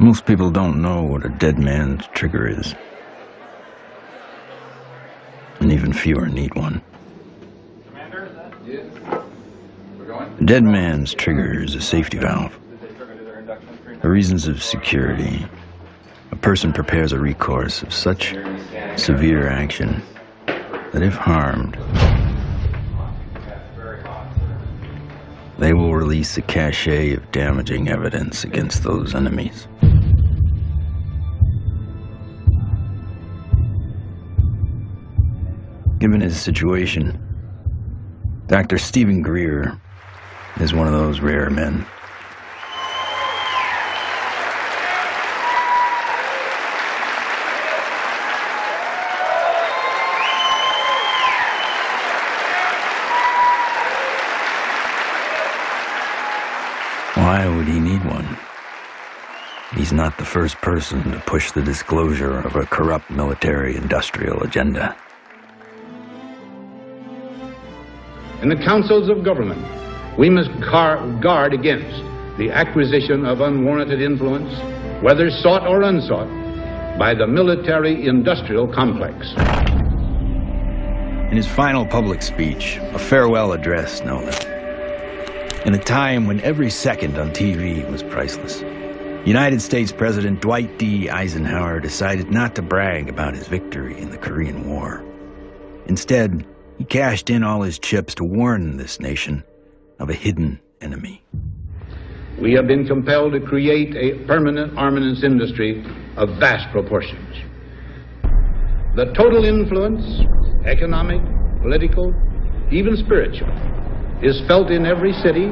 Most people don't know what a dead man's trigger is. And even fewer need one. Commander, is that? Yes. We're going? A dead man's trigger is a safety valve. For reasons of security, a person prepares a recourse of such severe action that if harmed, they will release a cache of damaging evidence against those enemies. Given his situation, Dr. Stephen Greer is one of those rare men. Why would he need one? He's not the first person to push the disclosure of a corrupt military-industrial agenda. In the councils of government, we must guard against the acquisition of unwarranted influence, whether sought or unsought, by the military-industrial complex. In his final public speech, a farewell address, no less, in a time when every second on TV was priceless, United States President Dwight D. Eisenhower decided not to brag about his victory in the Korean War. Instead, he cashed in all his chips to warn this nation of a hidden enemy. We have been compelled to create a permanent armaments industry of vast proportions. The total influence, economic, political, even spiritual, is felt in every city,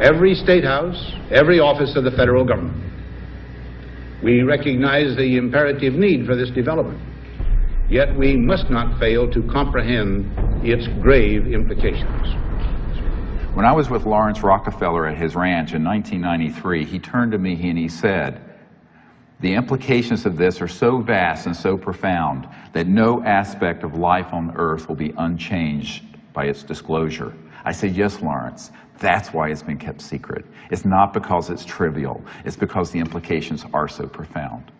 every state house, every office of the federal government. We recognize the imperative need for this development, yet we must not fail to comprehend its grave implications. When I was with Lawrence Rockefeller at his ranch in 1993, he turned to me and he said, "The implications of this are so vast and so profound that no aspect of life on earth will be unchanged by its disclosure." I said, "Yes, Lawrence, that's why it's been kept secret. It's not because it's trivial. It's because the implications are so profound."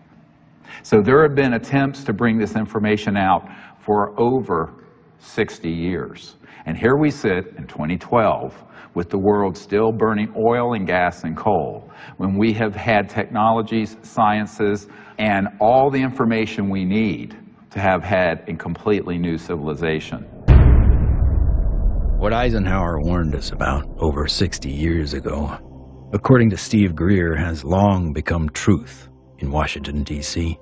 So there have been attempts to bring this information out for over 60 years. And here we sit in 2012 with the world still burning oil and gas and coal, when we have had technologies, sciences, and all the information we need to have had a completely new civilization. What Eisenhower warned us about over 60 years ago, according to Steve Greer, has long become truth in Washington, D.C.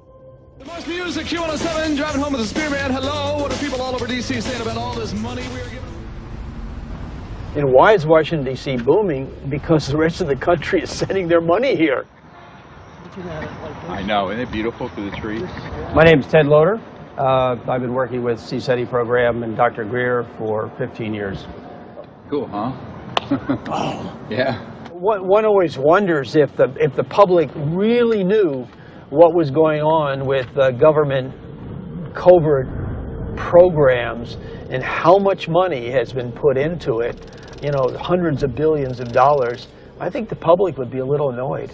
The most music, Q107, driving home with the Spearman. Hello, what are people all over D.C. saying about all this money we are giving? And why is Washington, D.C. booming? Because the rest of the country is sending their money here. I know, isn't it beautiful through the trees? My name is Ted Loader. I've been working with CSETI program and Dr. Greer for 15 years. Cool, huh? Yeah. One always wonders if the public really knew what was going on with government covert programs and how much money has been put into it, you know, hundreds of billions of dollars. I think the public would be a little annoyed.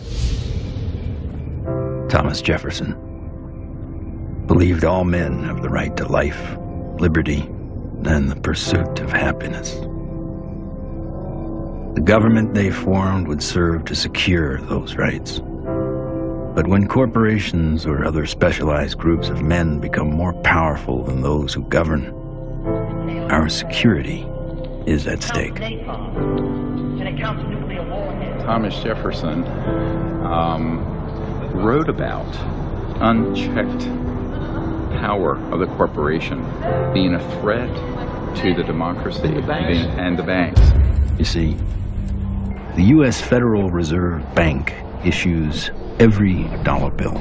Thomas Jefferson believed all men have the right to life, liberty, and the pursuit of happiness. The government they formed would serve to secure those rights. But when corporations or other specialized groups of men become more powerful than those who govern, our security is at stake. Thomas Jefferson wrote about unchecked power of the corporation being a threat to the democracy and the banks. You see, the U.S. Federal Reserve Bank issues every dollar bill,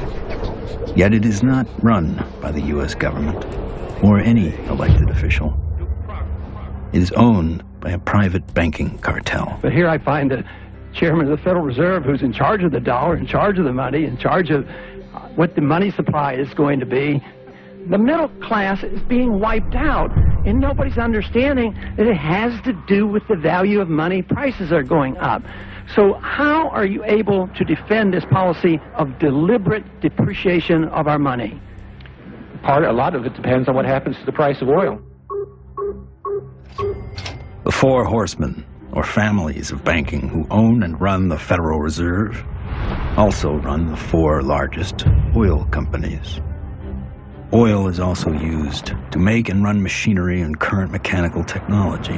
yet it is not run by the U.S. government or any elected official. It is owned by a private banking cartel. But here I find the chairman of the Federal Reserve, who's in charge of the dollar, in charge of the money, in charge of what the money supply is going to be. The middle class is being wiped out. And nobody's understanding that it has to do with the value of money. Prices are going up. So how are you able to defend this policy of deliberate depreciation of our money? A lot of it depends on what happens to the price of oil. The four horsemen, or families of banking, who own and run the Federal Reserve, also run the four largest oil companies. Oil is also used to make and run machinery and current mechanical technology.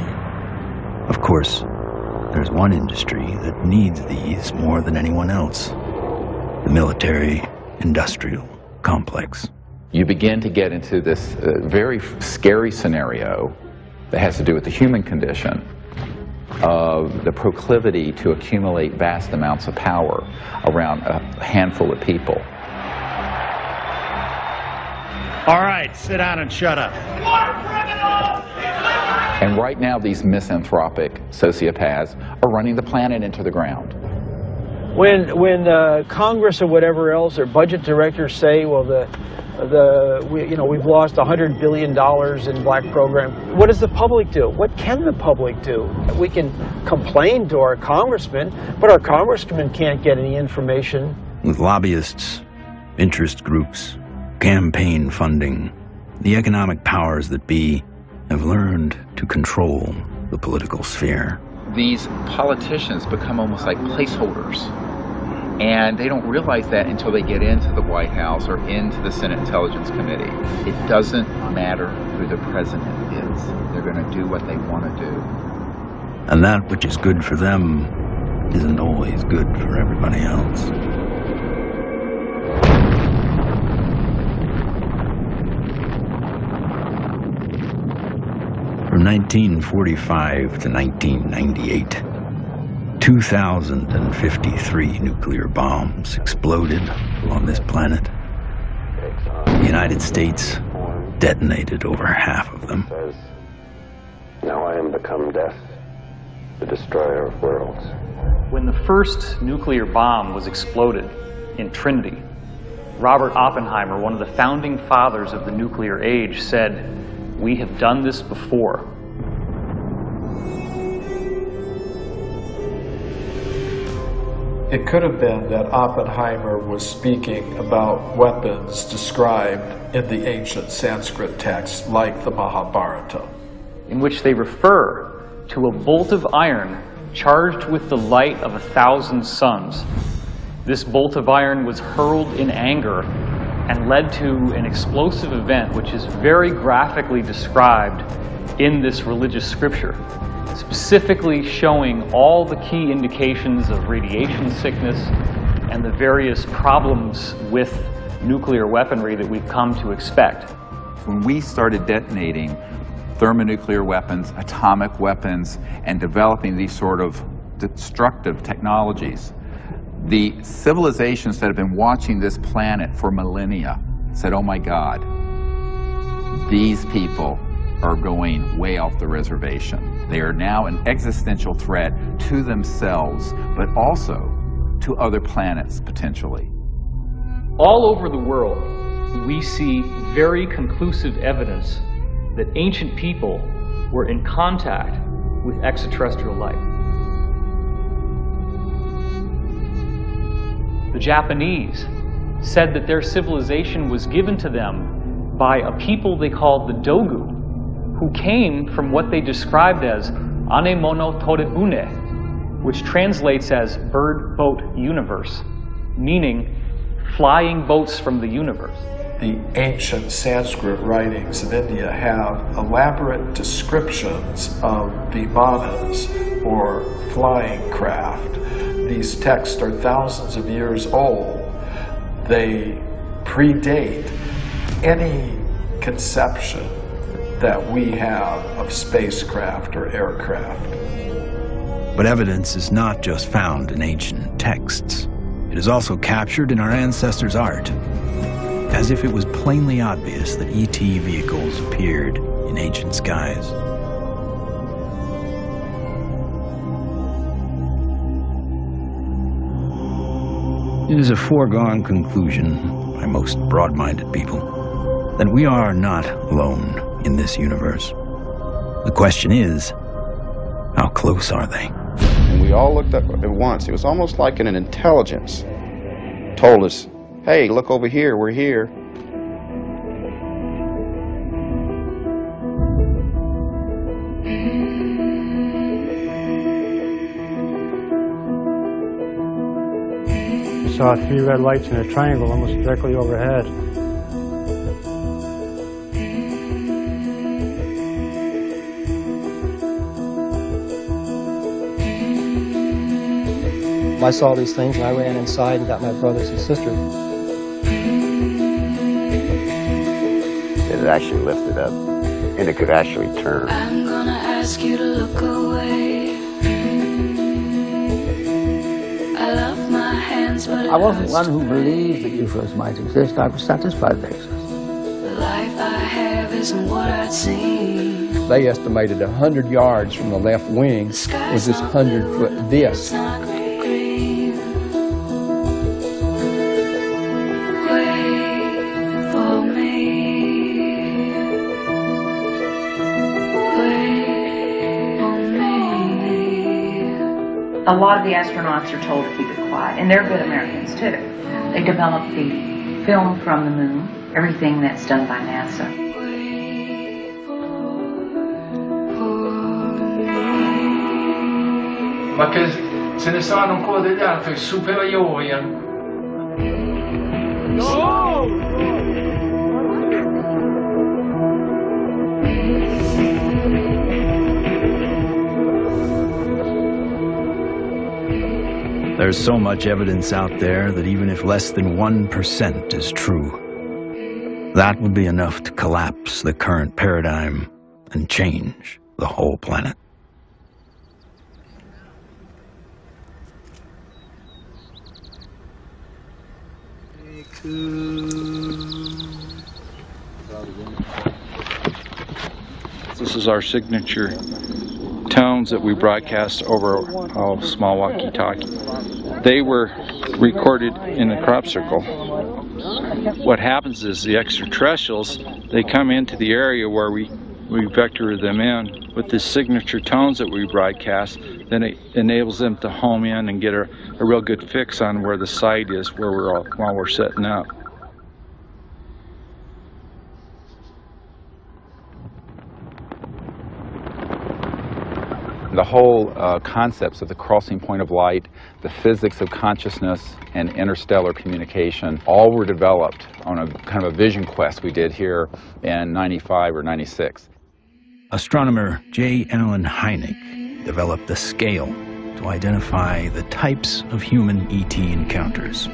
Of course, there's one industry that needs these more than anyone else: the military-industrial complex. You begin to get into this very scary scenario that has to do with the human condition of the proclivity to accumulate vast amounts of power around a handful of people. All right, sit down and shut up. And right now, these misanthropic sociopaths are running the planet into the ground. When Congress or whatever else, or budget directors say, well, we've lost $100 billion in black program, what does the public do? What can the public do? We can complain to our congressmen, but our congressmen can't get any information. With lobbyists, interest groups, campaign funding, the economic powers that be have learned to control the political sphere. These politicians become almost like placeholders, and they don't realize that until they get into the White House or into the Senate Intelligence Committee. It doesn't matter who the president is. They're going to do what they want to do. And that which is good for them isn't always good for everybody else. From 1945 to 1998, 2,053 nuclear bombs exploded on this planet. The United States detonated over half of them. Now I am become death, the destroyer of worlds. When the first nuclear bomb was exploded in Trinity, Robert Oppenheimer, one of the founding fathers of the nuclear age, said, "We have done this before." It could have been that Oppenheimer was speaking about weapons described in the ancient Sanskrit texts like the Mahabharata, in which they refer to a bolt of iron charged with the light of 1,000 suns. This bolt of iron was hurled in anger and led to an explosive event which is very graphically described in this religious scripture, specifically showing all the key indications of radiation sickness and the various problems with nuclear weaponry that we've come to expect. When we started detonating thermonuclear weapons, atomic weapons, and developing these sort of destructive technologies, the civilizations that have been watching this planet for millennia said, oh my God, these people are going way off the reservation. They are now an existential threat to themselves, but also to other planets, potentially. All over the world, we see very conclusive evidence that ancient people were in contact with extraterrestrial life. The Japanese said that their civilization was given to them by a people they called the Dogu, who came from what they described as Anemono Torebune, which translates as bird boat universe, meaning flying boats from the universe. The ancient Sanskrit writings of India have elaborate descriptions of vimanas, or flying craft. These texts are thousands of years old. They predate any conception that we have of spacecraft or aircraft. But evidence is not just found in ancient texts. It is also captured in our ancestors' art, as if it was plainly obvious that ET vehicles appeared in ancient skies. It is a foregone conclusion by most broad-minded people that we are not alone in this universe. The question is, how close are they? And we all looked up at once. It was almost like an intelligence told us, hey, look over here, we're here. We saw 3 red lights in a triangle almost directly overhead. I saw these things and I ran inside and got my brothers and sisters. It actually lifted up and it could actually turn. I'm gonna ask you to look away. I love my hands, but I wasn't one who believed that UFOs might exist. I was satisfied they exist. the life I have isn't what I'd seen. They estimated 100 yards from the left wing was this 100-foot disc. A lot of the astronauts are told to keep it quiet, and they're good Americans too. They develop the film from the moon, everything that's done by NASA. Ma che se ne sanno ancora degli altri superiori. There's so much evidence out there that even if less than 1% is true, that would be enough to collapse the current paradigm and change the whole planet. This is our signature tones that we broadcast over a small walkie-talkie. They were recorded in the crop circle. What happens is the extraterrestrials, they come into the area where we vector them in with the signature tones that we broadcast. Then it enables them to home in and get a real good fix on where the site is while we're setting up. The whole concepts of the crossing point of light, the physics of consciousness and interstellar communication, all were developed on a kind of a vision quest we did here in 95 or 96. Astronomer J. Allen Hynek developed a scale to identify the types of human ET encounters.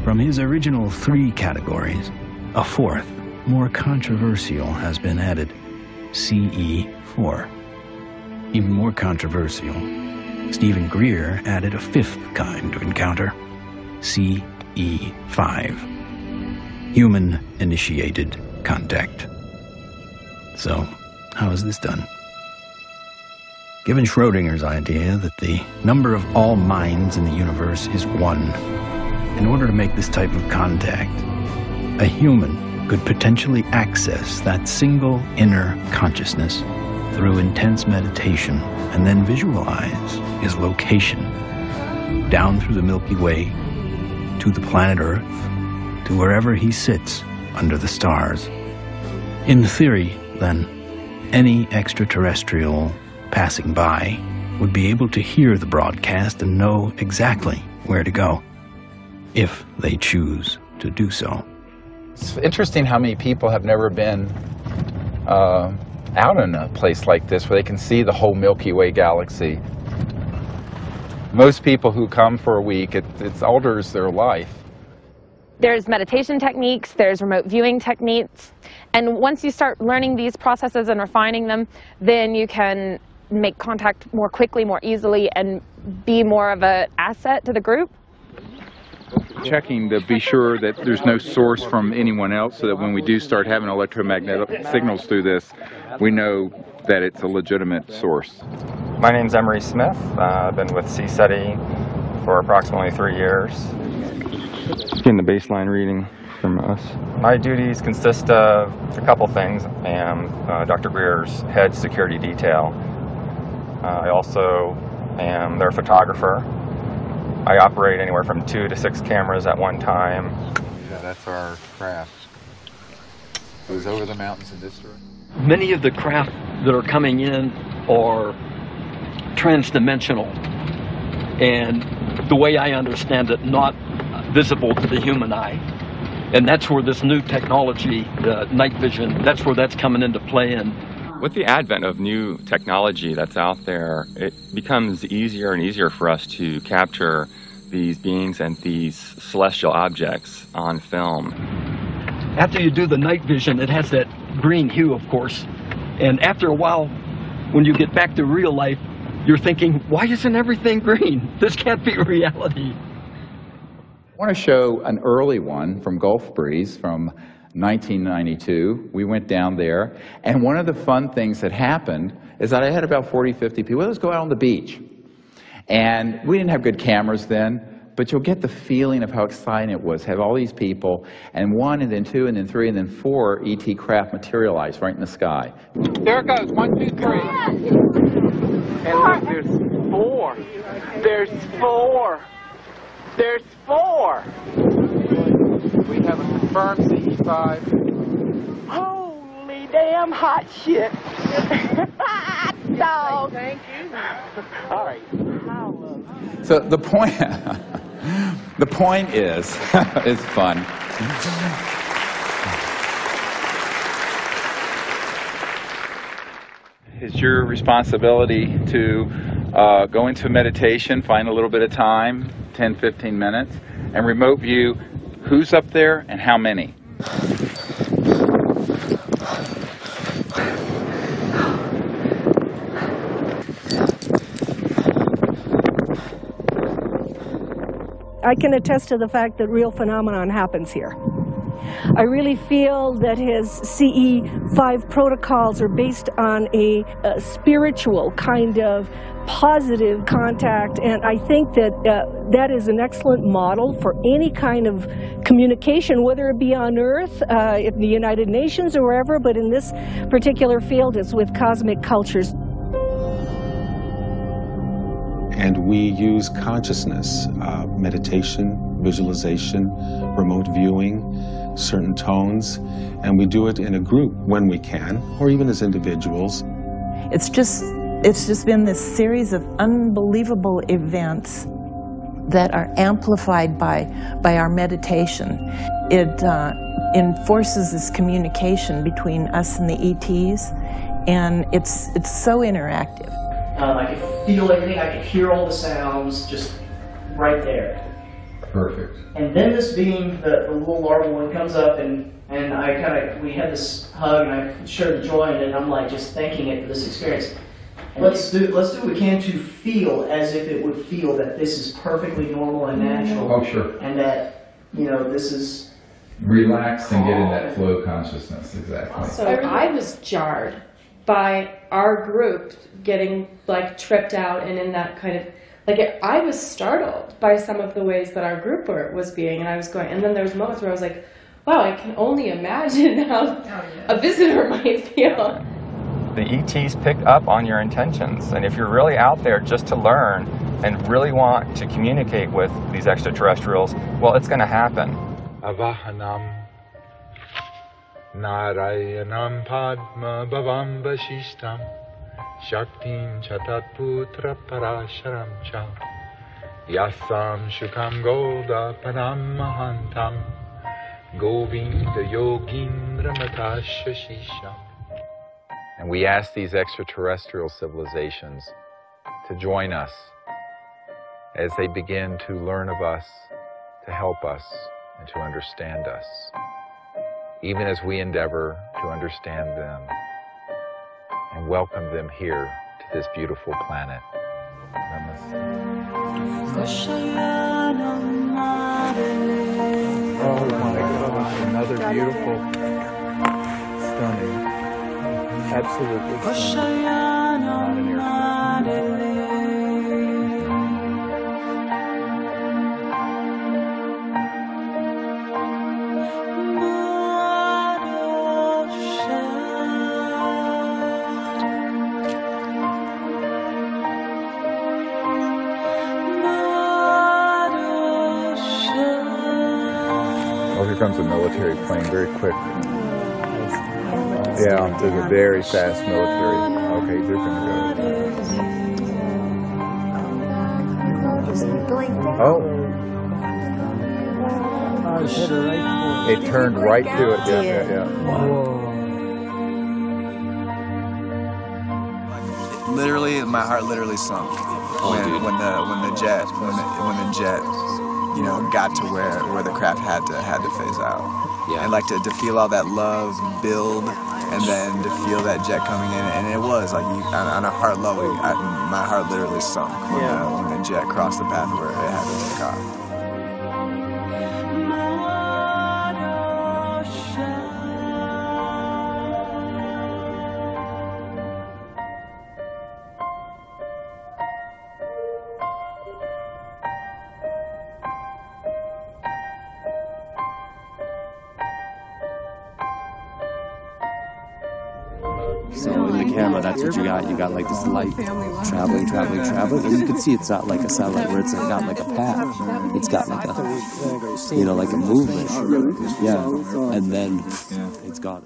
From his original 3 categories, a 4th, more controversial, has been added, CE4. Even more controversial, Stephen Greer added a 5th kind of encounter, CE5, human-initiated contact. So, how is this done? Given Schrodinger's idea that the number of all minds in the universe is 1, in order to make this type of contact, a human could potentially access that single inner consciousness through intense meditation and then visualize his location down through the Milky Way to the planet Earth, to wherever he sits under the stars. In theory, then, any extraterrestrial passing by would be able to hear the broadcast and know exactly where to go, if they choose to do so. It's interesting how many people have never been out in a place like this where they can see the whole Milky Way galaxy. Most people who come for a week, it alters their life. There's meditation techniques, there's remote viewing techniques, and once you start learning these processes and refining them, then you can make contact more quickly, more easily, and be more of an asset to the group. Checking to be sure that there's no source from anyone else, so that when we do start having electromagnetic signals through this, we know that it's a legitimate source. My name's Emery Smith. I've been with CSETI for approximately 3 years. Getting the baseline reading from us. My duties consist of a couple things. I am Dr. Greer's head security detail. I also am their photographer. I operate anywhere from 2 to 6 cameras at one time. Yeah, that's our craft. It was over the mountains in this direction. Many of the craft that are coming in are transdimensional, and the way I understand it, not visible to the human eye. And that's where this new technology, night vision, that's where that's coming into play. And with the advent of new technology that's out there, it becomes easier and easier for us to capture these beings and these celestial objects on film. After you do the night vision, it has that green hue, of course. And after a while, when you get back to real life, you're thinking, why isn't everything green? This can't be reality. I want to show an early one from Gulf Breeze from 1992. We went down there, and one of the fun things that happened is that I had about 40, 50 people. Let's go out on the beach. And we didn't have good cameras then, but you'll get the feeling of how exciting it was. Have all these people, and 1, and then 2, and then 3, and then 4 ET craft materialize right in the sky. There it goes, 1, 2, 3. And look, there's 4. There's 4. There's 4. We have a confirmed CE5. Holy damn hot shit. Dog. Thank you. All right. So the point, the point is, it's fun. It's your responsibility to go into meditation, find a little bit of time, 10, 15 minutes, and remote view who's up there and how many. I can attest to the fact that real phenomenon happens here. I really feel that his CE5 protocols are based on a spiritual kind of positive contact, and I think that that is an excellent model for any kind of communication, whether it be on Earth, in the United Nations or wherever, but in this particular field it's with cosmic cultures. And we use consciousness, meditation, visualization, remote viewing, certain tones, and we do it in a group when we can, or even as individuals. It's just been this series of unbelievable events that are amplified by our meditation. It enforces this communication between us and the ETs, and it's so interactive. I could feel everything, I could hear all the sounds just right there. Perfect. And then this being, the little larval one comes up, and we had this hug, and I shared the joy in it, and I'm like just thanking it for this experience. And let's do what we can to feel as if it would feel that this is perfectly normal and natural. Oh, sure. And that, you know, this is... Relax and get in that flow consciousness, exactly. So I was jarred by our group getting like tripped out and in that kind of, like I was startled by some of the ways that our group was being, and I was going, and then there was moments where I was like, wow, I can only imagine how a visitor might feel. The ETs pick up on your intentions, and if you're really out there just to learn and really want to communicate with these extraterrestrials, well, it's going to happen. Avahanam Narayanam Padma Bhavam Vasishtam Shaktim Chatat Putra Parasharam Cha Yasam Shukam Goda Param Mahantam Govinda Yogindra Matashashisham. And we ask these extraterrestrial civilizations to join us as they begin to learn of us, to help us, and to understand us, even as we endeavor to understand them and welcome them here to this beautiful planet. Namaste. Oh my God, another beautiful, stunning, absolutely stunning. Not an airplane. here comes a military plane very quick. Yeah, there's a very fast military. Okay, they're going to go. Oh. It turned right to it. Yeah. Literally, my heart literally sunk when the jet, you know, got to where the craft had to phase out. Yeah. And like to feel all that love build, and then to feel that jet coming in, and it was like on a heart level, my heart literally sunk when the jet crossed the path where it had to take off. So in the camera, that's what you got. You got like this light traveling, and you can see it's not like a satellite where it's got like a path. It's got like a, you know, like a movement. Yeah, and then it's gone.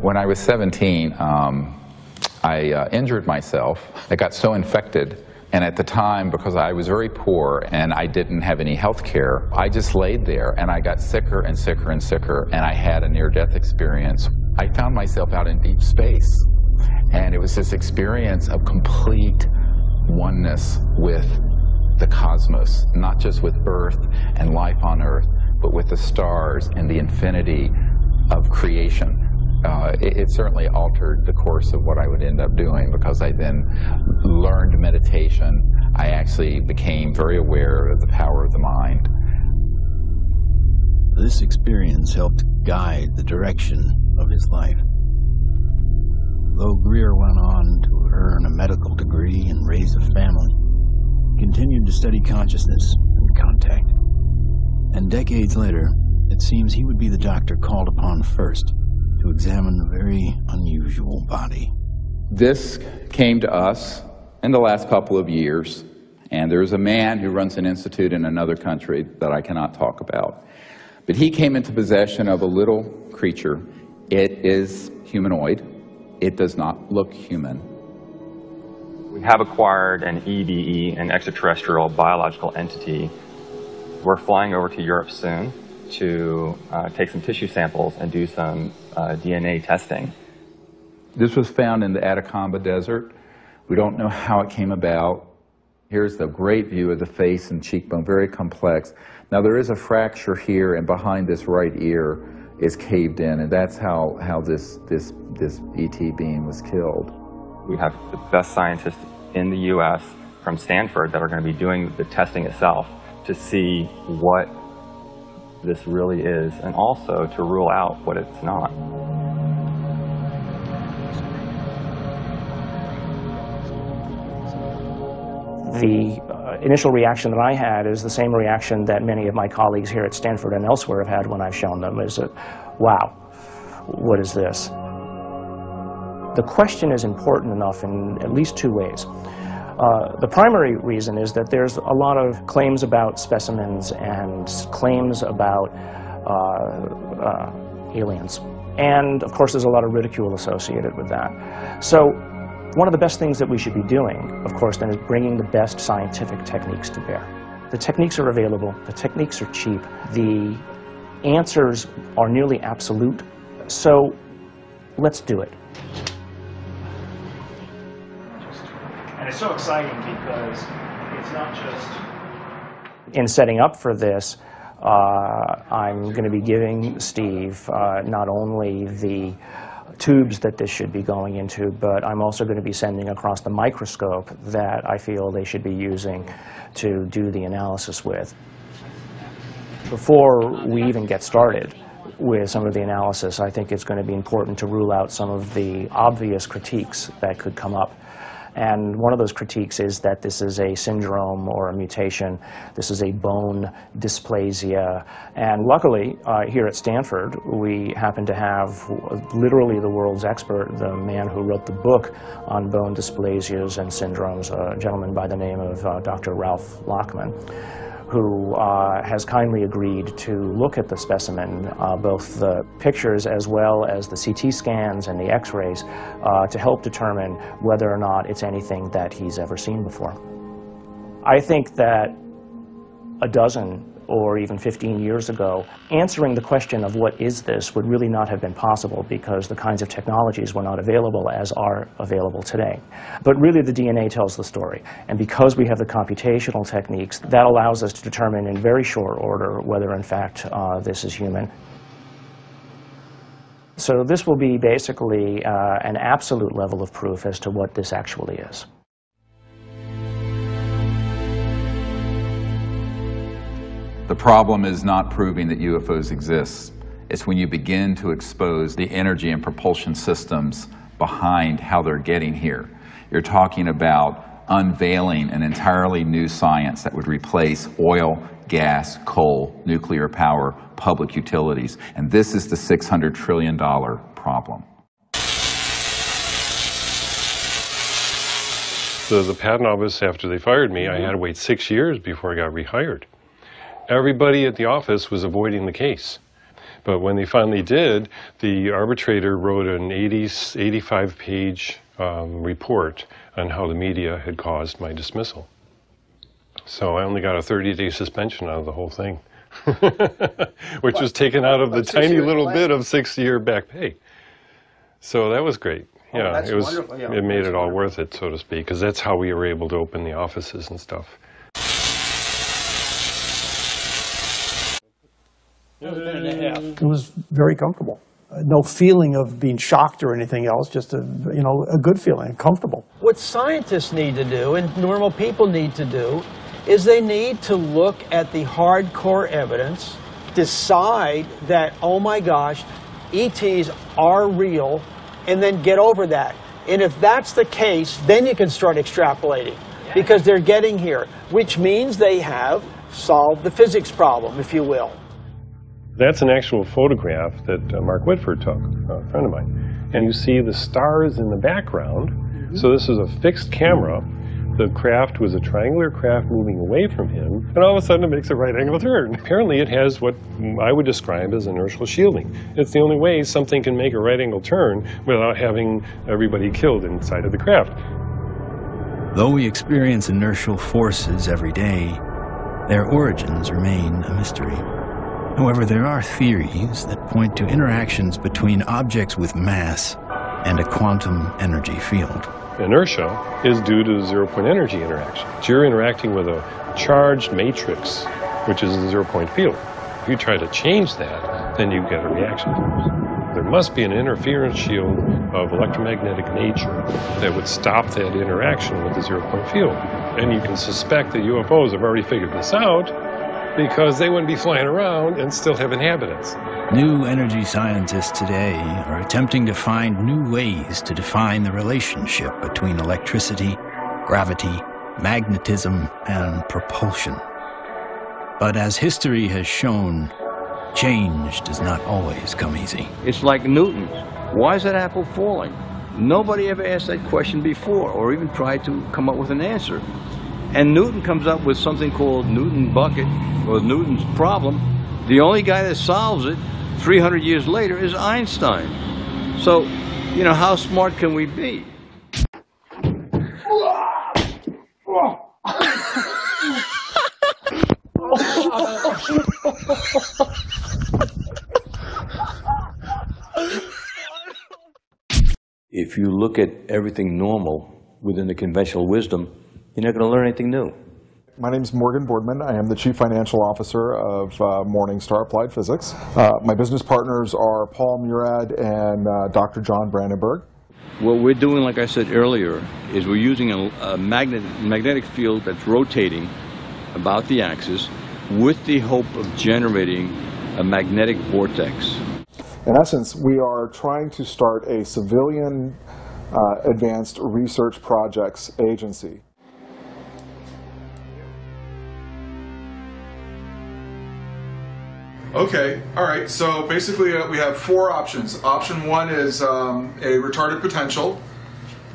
When I was 17, I injured myself. I got so infected. And at the time, because I was very poor and I didn't have any health care, I just laid there and I got sicker and sicker and sicker, and I had a near-death experience. I found myself out in deep space, and it was this experience of complete oneness with the cosmos, not just with Earth and life on Earth, but with the stars and the infinity of creation. It certainly altered the course of what I would end up doing, because I then learned meditation. I actually became very aware of the power of the mind. This experience helped guide the direction of his life. Though Greer went on to earn a medical degree and raise a family, he continued to study consciousness and contact. And decades later, it seems he would be the doctor called upon first to examine a very unusual body. This came to us in the last couple of years, and there's a man who runs an institute in another country that I cannot talk about. But he came into possession of a little creature. It is humanoid. It does not look human. We have acquired an EBE, an extraterrestrial biological entity. We're flying over to Europe soon to take some tissue samples and do some DNA testing. This was found in the Atacama Desert. We don't know how it came about. Here's the great view of the face and cheekbone, very complex. Now there is a fracture here, and behind this right ear is caved in, and that's how this ET being was killed. We have the best scientists in the US from Stanford that are going to be doing the testing itself to see what this really is, and also to rule out what it's not. The initial reaction that I had is the same reaction that many of my colleagues here at Stanford and elsewhere have had when I've shown them, is that, wow, what is this? The question is important enough in at least two ways. The primary reason is that there's a lot of claims about specimens and claims about aliens. And of course there's a lot of ridicule associated with that. So one of the best things that we should be doing, of course, then is bringing the best scientific techniques to bear. The techniques are available, the techniques are cheap, the answers are nearly absolute, so let's do it. And it's so exciting because it's not just... In setting up for this, I'm going to be giving Steve not only the tubes that this should be going into, but I'm also going to be sending across the microscope that I feel they should be using to do the analysis with. Before we even get started with some of the analysis, I think it's going to be important to rule out some of the obvious critiques that could come up. And one of those critiques is that this is a syndrome or a mutation. This is a bone dysplasia. And luckily, here at Stanford, we happen to have literally the world's expert, the man who wrote the book on bone dysplasias and syndromes, a gentleman by the name of Dr. Ralph Lachman, who has kindly agreed to look at the specimen, both the pictures as well as the CT scans and the x-rays, to help determine whether or not it's anything that he's ever seen before. I think that a dozen or even 15 years ago, answering the question of what is this would really not have been possible because the kinds of technologies were not available as are available today. But really the DNA tells the story. And because we have the computational techniques, that allows us to determine in very short order whether in fact this is human. So this will be basically an absolute level of proof as to what this actually is. The problem is not proving that UFOs exist. It's when you begin to expose the energy and propulsion systems behind how they're getting here. You're talking about unveiling an entirely new science that would replace oil, gas, coal, nuclear power, public utilities. And this is the $600 trillion problem. So the patent office, after they fired me, I had to wait 6 years before I got rehired. Everybody at the office was avoiding the case. But when they finally did, the arbitrator wrote an 85-page report on how the media had caused my dismissal. So I only got a 30-day suspension out of the whole thing, which was taken out of the tiny little bit of 6-year back pay. So that was great. Yeah, it was. It made it all worth it, so to speak, because that's how we were able to open the offices and stuff. It was very comfortable. No feeling of being shocked or anything else, just a good feeling, comfortable. What scientists need to do, and normal people need to do, is they need to look at the hardcore evidence, decide that, oh my gosh, ETs are real, and then get over that. And if that's the case, then you can start extrapolating, because they're getting here, which means they have solved the physics problem, if you will. That's an actual photograph that Mark Whitford took, a friend of mine. And you see the stars in the background. So this is a fixed camera. The craft was a triangular craft moving away from him, and all of a sudden it makes a right-angle turn. Apparently it has what I would describe as inertial shielding. It's the only way something can make a right-angle turn without having everybody killed inside of the craft. Though we experience inertial forces every day, their origins remain a mystery. However, there are theories that point to interactions between objects with mass and a quantum energy field. Inertia is due to zero-point energy interaction. So you're interacting with a charged matrix, which is a zero-point field. If you try to change that, then you get a reaction force. There must be an interference shield of electromagnetic nature that would stop that interaction with the zero-point field. And you can suspect that UFOs have already figured this out, because they wouldn't be flying around and still have inhabitants. New energy scientists today are attempting to find new ways to define the relationship between electricity, gravity, magnetism, and propulsion. But as history has shown, change does not always come easy. It's like Newton. Why is that apple falling? Nobody ever asked that question before or even tried to come up with an answer. And Newton comes up with something called Newton bucket, or Newton's problem. The only guy that solves it 300 years later is Einstein. So, how smart can we be? If you look at everything normal within the conventional wisdom, you're not going to learn anything new. My name is Morgan Boardman. I am the Chief Financial Officer of Morningstar Applied Physics. My business partners are Paul Murad and Dr. John Brandenburg. What we're doing, like I said earlier, is we're using a magnetic field that's rotating about the axis with the hope of generating a magnetic vortex. In essence, we are trying to start a civilian advanced research projects agency. Okay, all right, so basically we have 4 options. Option 1 is a retarded potential.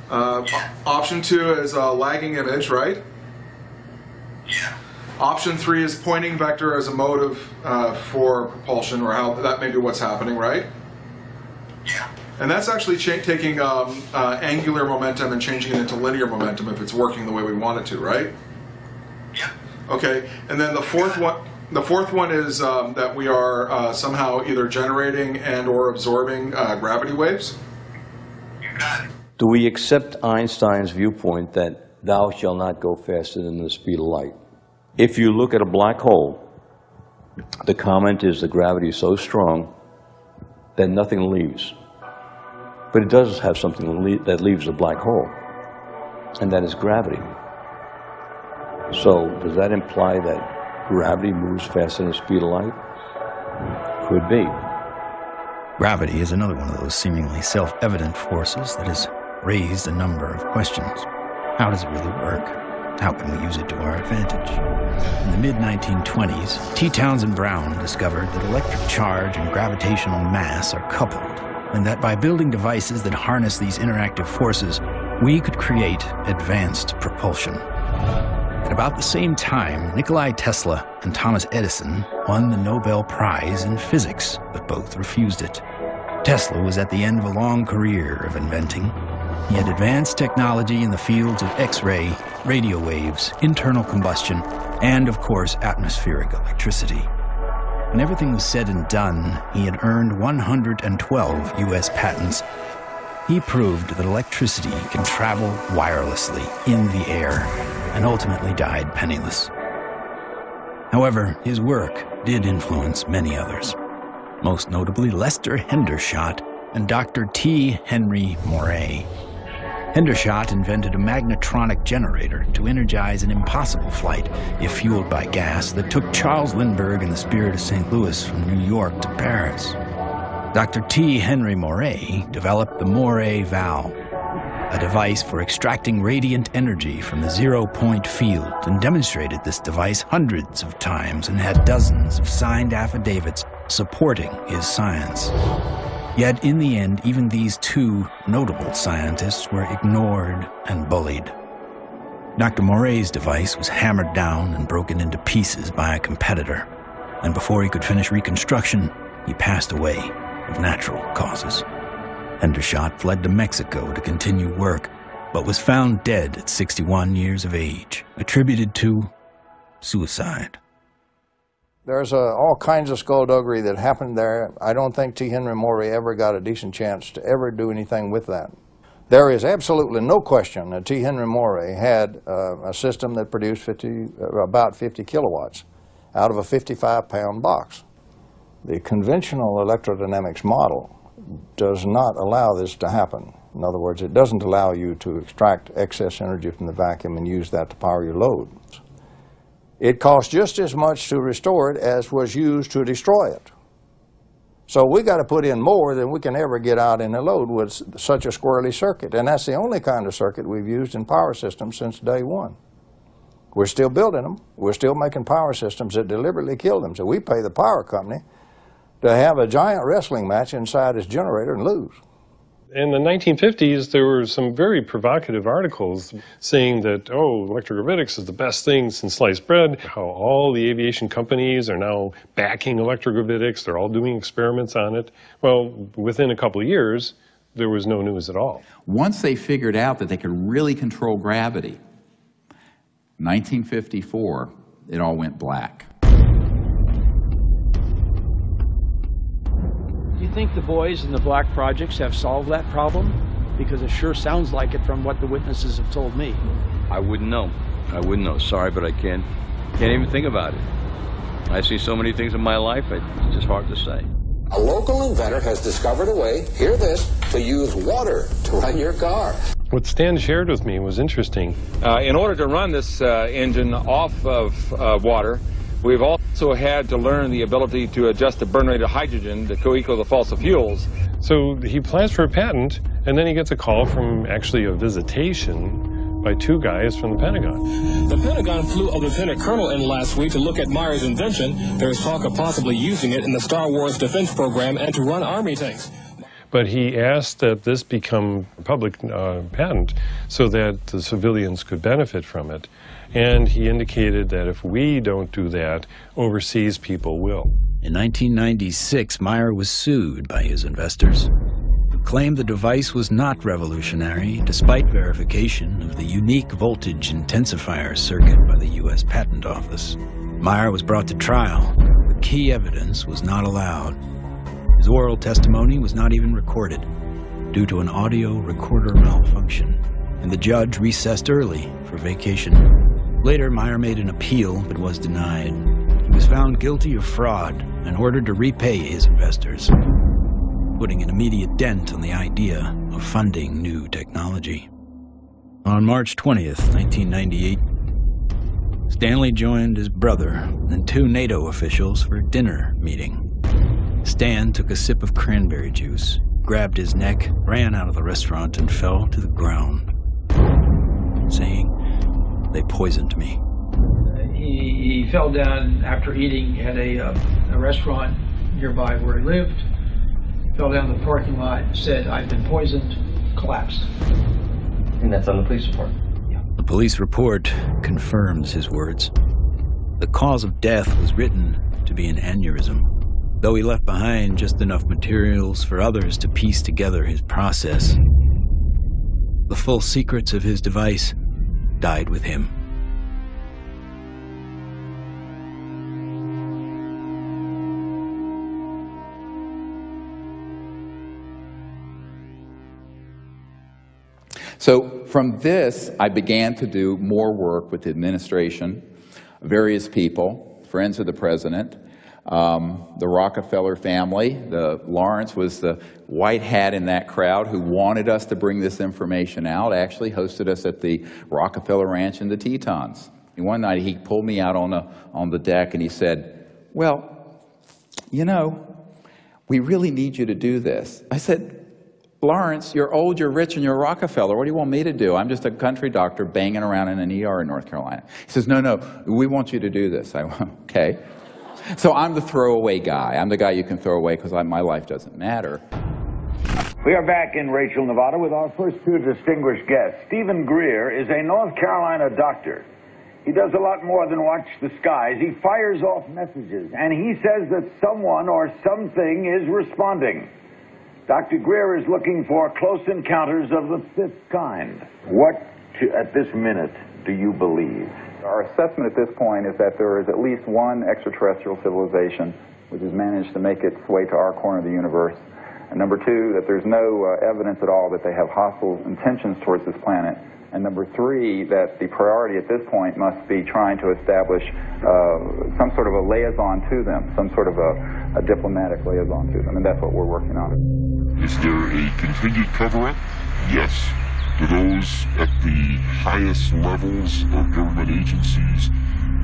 Option 2 is a lagging image, right? Yeah. Option 3 is pointing vector as a motive for propulsion, or how that may be what's happening, right? Yeah. And that's actually taking angular momentum and changing it into linear momentum if it's working the way we want it to, right? Yeah. Okay. And then the fourth one is that we are somehow either generating and or absorbing gravity waves. You got it. Do we accept Einstein's viewpoint that thou shalt not go faster than the speed of light? If you look at a black hole, the comment is the gravity is so strong that nothing leaves. But it does have something that leaves the black hole, and that is gravity. So does that imply that gravity moves faster than the speed of light? Could be. Gravity is another one of those seemingly self-evident forces that has raised a number of questions. How does it really work? How can we use it to our advantage? In the mid-1920s, T. Townsend Brown discovered that electric charge and gravitational mass are coupled, and that by building devices that harness these interactive forces, we could create advanced propulsion. At about the same time, Nikola Tesla and Thomas Edison won the Nobel Prize in Physics, but both refused it. Tesla was at the end of a long career of inventing. He had advanced technology in the fields of X-ray, radio waves, internal combustion, and, of course, atmospheric electricity. When everything was said and done, he had earned 112 U.S. patents. He proved that electricity can travel wirelessly in the air, and ultimately died penniless. However, his work did influence many others, most notably Lester Hendershot and Dr. T. Henry Moray. Hendershot invented a magnetronic generator to energize an impossible flight, if fueled by gas, that took Charles Lindbergh and the Spirit of St. Louis from New York to Paris. Dr. T. Henry Moray developed the Moray valve, a device for extracting radiant energy from the zero-point field, and demonstrated this device hundreds of times and had dozens of signed affidavits supporting his science. Yet in the end, even these two notable scientists were ignored and bullied. Dr. Moray's device was hammered down and broken into pieces by a competitor, and before he could finish reconstruction, he passed away of natural causes. Hendershot fled to Mexico to continue work, but was found dead at 61 years of age, attributed to suicide. There's all kinds of skullduggery that happened there. I don't think T. Henry Moray ever got a decent chance to ever do anything with that. There is absolutely no question that T. Henry Moray had a system that produced about 50 kilowatts out of a 55-pound box. The conventional electrodynamics model does not allow this to happen. In other words, it doesn't allow you to extract excess energy from the vacuum and use that to power your load. It costs just as much to restore it as was used to destroy it. So we got to put in more than we can ever get out in a load with such a squirrely circuit. And that's the only kind of circuit we've used in power systems since day one. We're still building them. We're still making power systems that deliberately kill them. So we pay the power company to have a giant wrestling match inside his generator and lose. In the 1950s, there were some very provocative articles saying that, oh, electrogravitics is the best thing since sliced bread, how all the aviation companies are now backing electrogravitics, they're all doing experiments on it. Well, within a couple of years, there was no news at all. Once they figured out that they could really control gravity, 1954, it all went black. Do you think the boys in the black projects have solved that problem? Because it sure sounds like it from what the witnesses have told me. I wouldn't know. I wouldn't know. Sorry, but I can't even think about it. I see so many things in my life, it's just hard to say. A local inventor has discovered a way, hear this, to use water to run your car. What Stan shared with me was interesting. In order to run this engine off of water, we've also had to learn the ability to adjust the burn rate of hydrogen to co-equal the fossil fuels. So he applies for a patent, and then he gets a call from actually a visitation by two guys from the Pentagon. The Pentagon flew a lieutenant colonel in last week to look at Meyer's invention. There's talk of possibly using it in the Star Wars defense program and to run Army tanks. But he asked that this become a public patent so that the civilians could benefit from it. And he indicated that if we don't do that, overseas people will. In 1996, Meyer was sued by his investors, who claimed the device was not revolutionary, despite verification of the unique voltage intensifier circuit by the U.S. Patent Office. Meyer was brought to trial, but key evidence was not allowed. His oral testimony was not even recorded, due to an audio recorder malfunction, and the judge recessed early for vacation. Later, Meyer made an appeal, but was denied. He was found guilty of fraud and ordered to repay his investors, putting an immediate dent on the idea of funding new technology. On March 20th, 1998, Stanley joined his brother and 2 NATO officials for a dinner meeting. Stan took a sip of cranberry juice, grabbed his neck, ran out of the restaurant, and fell to the ground, saying, "They poisoned me." He fell down after eating at a restaurant nearby where he lived, fell down the parking lot, said, "I've been poisoned," collapsed. And that's on the police report? Yeah. The police report confirms his words. The cause of death was written to be an aneurysm, though he left behind just enough materials for others to piece together his process. The full secrets of his device died with him. So from this, I began to do more work with the administration, various people, friends of the president, the Rockefeller family. Lawrence was the white hat in that crowd who wanted us to bring this information out, actually hosted us at the Rockefeller Ranch in the Tetons. And one night he pulled me out on the deck and he said, "Well, you know, we really need you to do this." I said, "Lawrence, you're old, you're rich, and you're a Rockefeller. What do you want me to do? I'm just a country doctor banging around in an ER in North Carolina." He says, "No, we want you to do this." I went, "Okay." So I'm the throwaway guy. I'm the guy you can throw away because my life doesn't matter. We are back in Rachel, Nevada with our first 2 distinguished guests. Stephen Greer is a North Carolina doctor. He does a lot more than watch the skies. He fires off messages, and he says that someone or something is responding. Dr. Greer is looking for close encounters of the 5th kind. What, at this minute, do you believe? Our assessment at this point is that there is at least one extraterrestrial civilization which has managed to make its way to our corner of the universe. And number 2, that there's no evidence at all that they have hostile intentions towards this planet. And number 3, that the priority at this point must be trying to establish some sort of a liaison to them, some sort of a diplomatic liaison to them, and that's what we're working on. Is there a continued cover-up? Yes. Do those at the highest levels of government agencies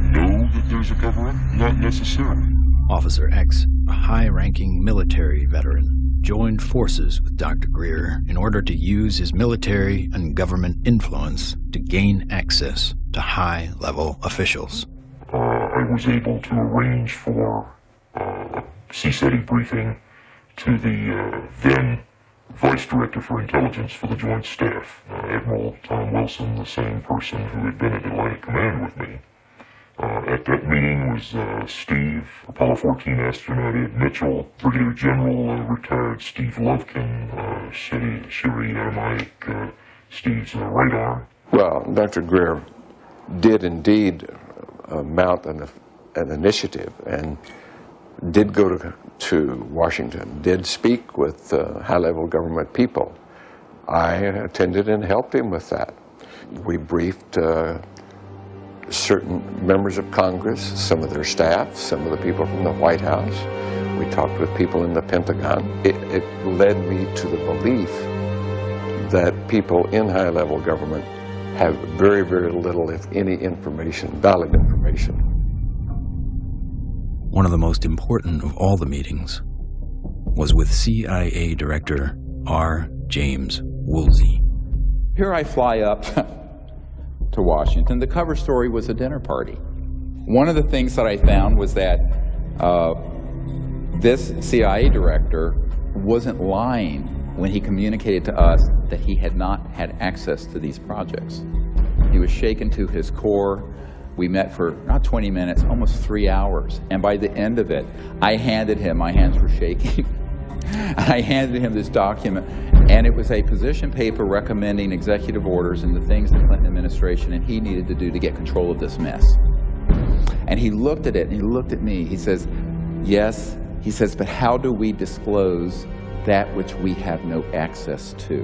know that there's a cover-up? Not necessarily. Officer X, a high-ranking military veteran, joined forces with Dr. Greer in order to use his military and government influence to gain access to high-level officials. I was able to arrange for a CSETI briefing to the then Vice Director for Intelligence for the Joint Staff, Admiral Tom Wilson, the same person who had been at Atlantic Command with me. At that meeting was Steve, Apollo 14 astronaut Ed Mitchell, Brigadier General retired Steve Lovkin, Sherry Mike, Steve's right arm. Well, Dr. Greer did indeed mount an initiative and did go to Washington, did speak with high-level government people. I attended and helped him with that. We briefed certain members of Congress, some of their staff, some of the people from the White House. We talked with people in the Pentagon. It led me to the belief that people in high-level government have very, very little, if any, information, valid information. One of the most important of all the meetings was with CIA Director R. James Woolsey. Here I fly up to Washington. The cover story was a dinner party. One of the things that I found was that this CIA director wasn't lying when he communicated to us that he had not had access to these projects. He was shaken to his core. We met for not 20 minutes, almost 3 hours. And by the end of it, I handed him, my hands were shaking, I handed him this document, and it was a position paper recommending executive orders and the things the Clinton administration and he needed to do to get control of this mess. And he looked at it, and he looked at me. He says, yes, he says, but how do we disclose that which we have no access to?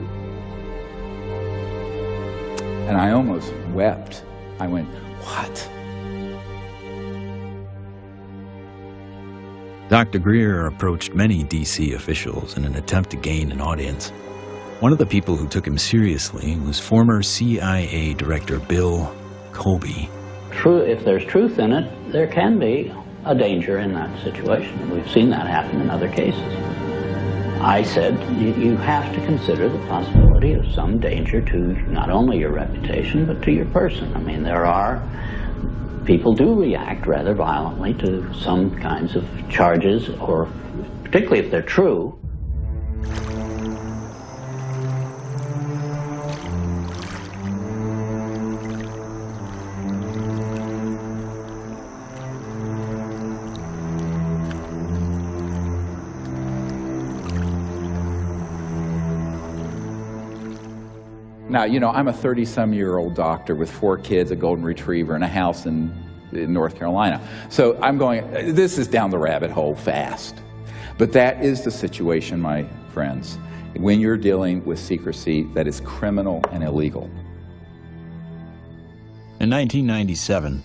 And I almost wept. I went, what? Dr. Greer approached many D.C. officials in an attempt to gain an audience. One of the people who took him seriously was former CIA Director Bill Colby. If there's truth in it, there can be a danger in that situation. We've seen that happen in other cases. I said, you have to consider the possibility of some danger to not only your reputation, but to your person. I mean, people do react rather violently to some kinds of charges, or particularly if they're true. Now, you know, I'm a 30-some-year-old doctor with 4 kids, a golden retriever, and a house in North Carolina. So I'm going, this is down the rabbit hole fast. But that is the situation, my friends, when you're dealing with secrecy that is criminal and illegal. In 1997,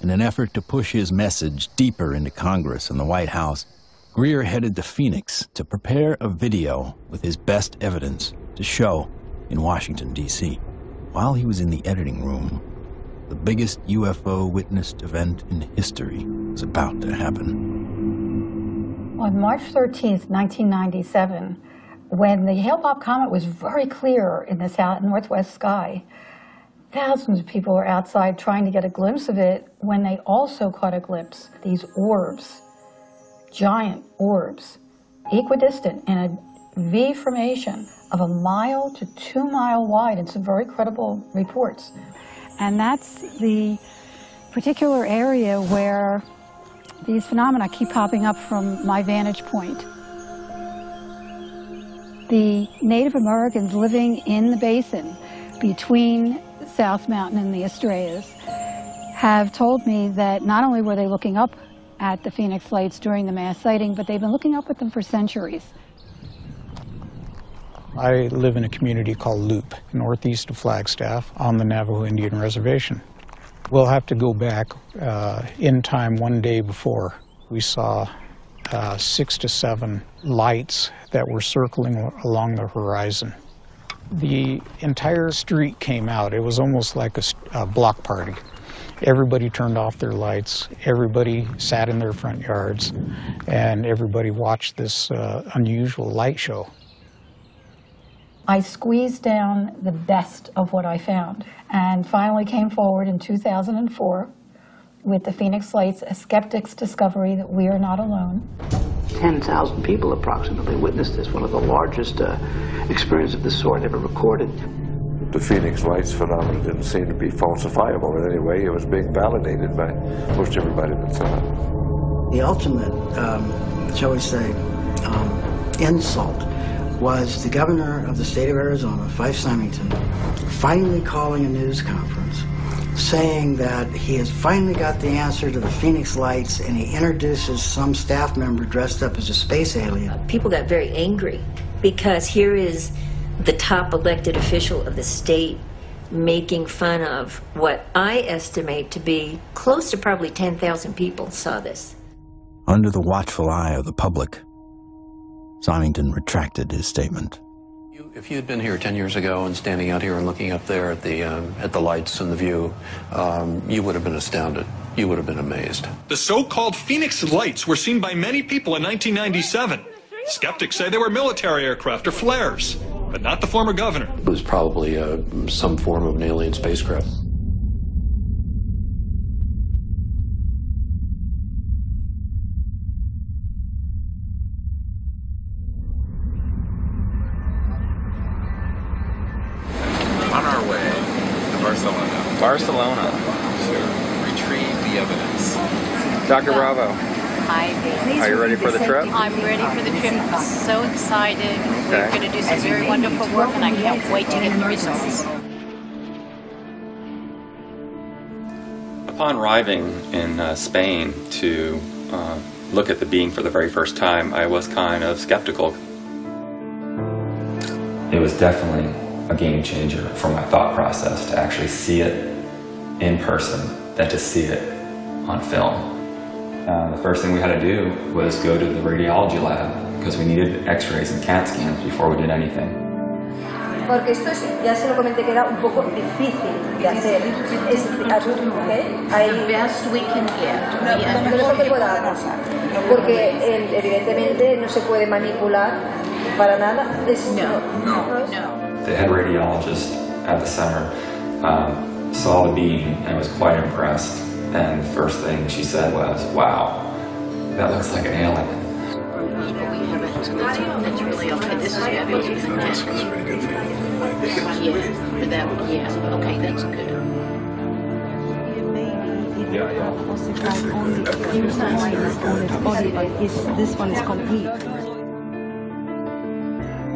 in an effort to push his message deeper into Congress and the White House, Greer headed to Phoenix to prepare a video with his best evidence to show in Washington, D.C. While he was in the editing room, the biggest UFO witnessed event in history was about to happen. On March 13th, 1997, when the Hale-Bopp comet was very clear in the northwest sky, thousands of people were outside trying to get a glimpse of it when they also caught a glimpse. These orbs, giant orbs, equidistant in a V formation of 1 mile to 2 mile wide in some very credible reports. And that's the particular area where these phenomena keep popping up from my vantage point. The Native Americans living in the basin between South Mountain and the Estrellas have told me that not only were they looking up at the Phoenix Lights during the mass sighting, but they've been looking up at them for centuries. I live in a community called Loop, northeast of Flagstaff, on the Navajo Indian Reservation. We'll have to go back in time one day before. We saw 6 to 7 lights that were circling along the horizon. The entire street came out. It was almost like a block party. Everybody turned off their lights, everybody sat in their front yards, and everybody watched this unusual light show. I squeezed down the best of what I found and finally came forward in 2004 with the Phoenix Lights, a skeptic's discovery that we are not alone. 10,000 people approximately witnessed this, one of the largest experiences of this sort ever recorded. The Phoenix Lights phenomenon didn't seem to be falsifiable in any way. It was being validated by most everybody that saw it. The ultimate, shall we say, insult was the governor of the state of Arizona, Fife Symington, finally calling a news conference saying that he has finally got the answer to the Phoenix Lights, and he introduces some staff member dressed up as a space alien. People got very angry because here is the top elected official of the state making fun of what I estimate to be close to probably 10,000 people saw this. Under the watchful eye of the public, Symington retracted his statement. If you had been here 10 years ago and standing out here and looking up there at the lights and the view, you would have been astounded. You would have been amazed. The so-called Phoenix Lights were seen by many people in 1997. Skeptics say they were military aircraft or flares, but not the former governor. It was probably some form of an alien spacecraft. Barcelona to retrieve the evidence. Dr. Bravo. Hi, baby. Are you ready for the trip? I'm ready for the trip. I'm so excited. Okay. We're going to do some very wonderful work, and I can't wait to get the results. Upon arriving in Spain to look at the being for the very first time, I was kind of skeptical. It was definitely a game changer for my thought process to actually see it in person than to see it on film. The first thing we had to do was go to the radiology lab because we needed x-rays and CAT scans before we did anything. Porque esto es, ya se lo comenté que era un poco difícil de hacer. Es, ¿okay? The best we can get. Lo mejor que pueda pasar. Porque evidentemente no se puede manipular para nada. No. The head radiologist at the center saw the beam and was quite impressed. And the first thing she said was, "Wow, that looks like an alien." That's really okay. This is fabulous. Yeah. Okay, that's good. This one is complete.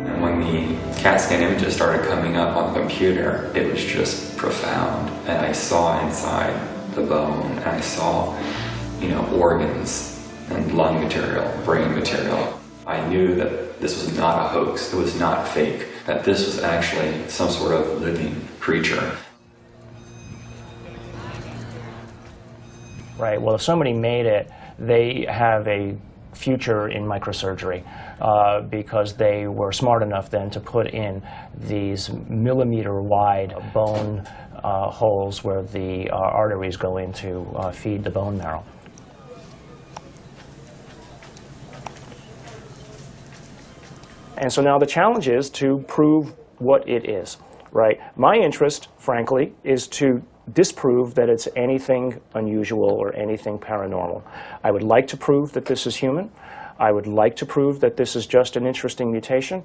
And when the CAT scan images started coming up on the computer, it was just profound. And I saw inside the bone, and I saw, organs and lung material, brain material. I knew that this was not a hoax, it was not fake, that this was actually some sort of living creature. Right, well, if somebody made it, they have a future in microsurgery because they were smart enough then to put in these millimeter-wide bone holes where the arteries go in to feed the bone marrow. And so now the challenge is to prove what it is, right? My interest, frankly, is to disprove that it's anything unusual or anything paranormal. I would like to prove that this is human. I would like to prove that this is just an interesting mutation,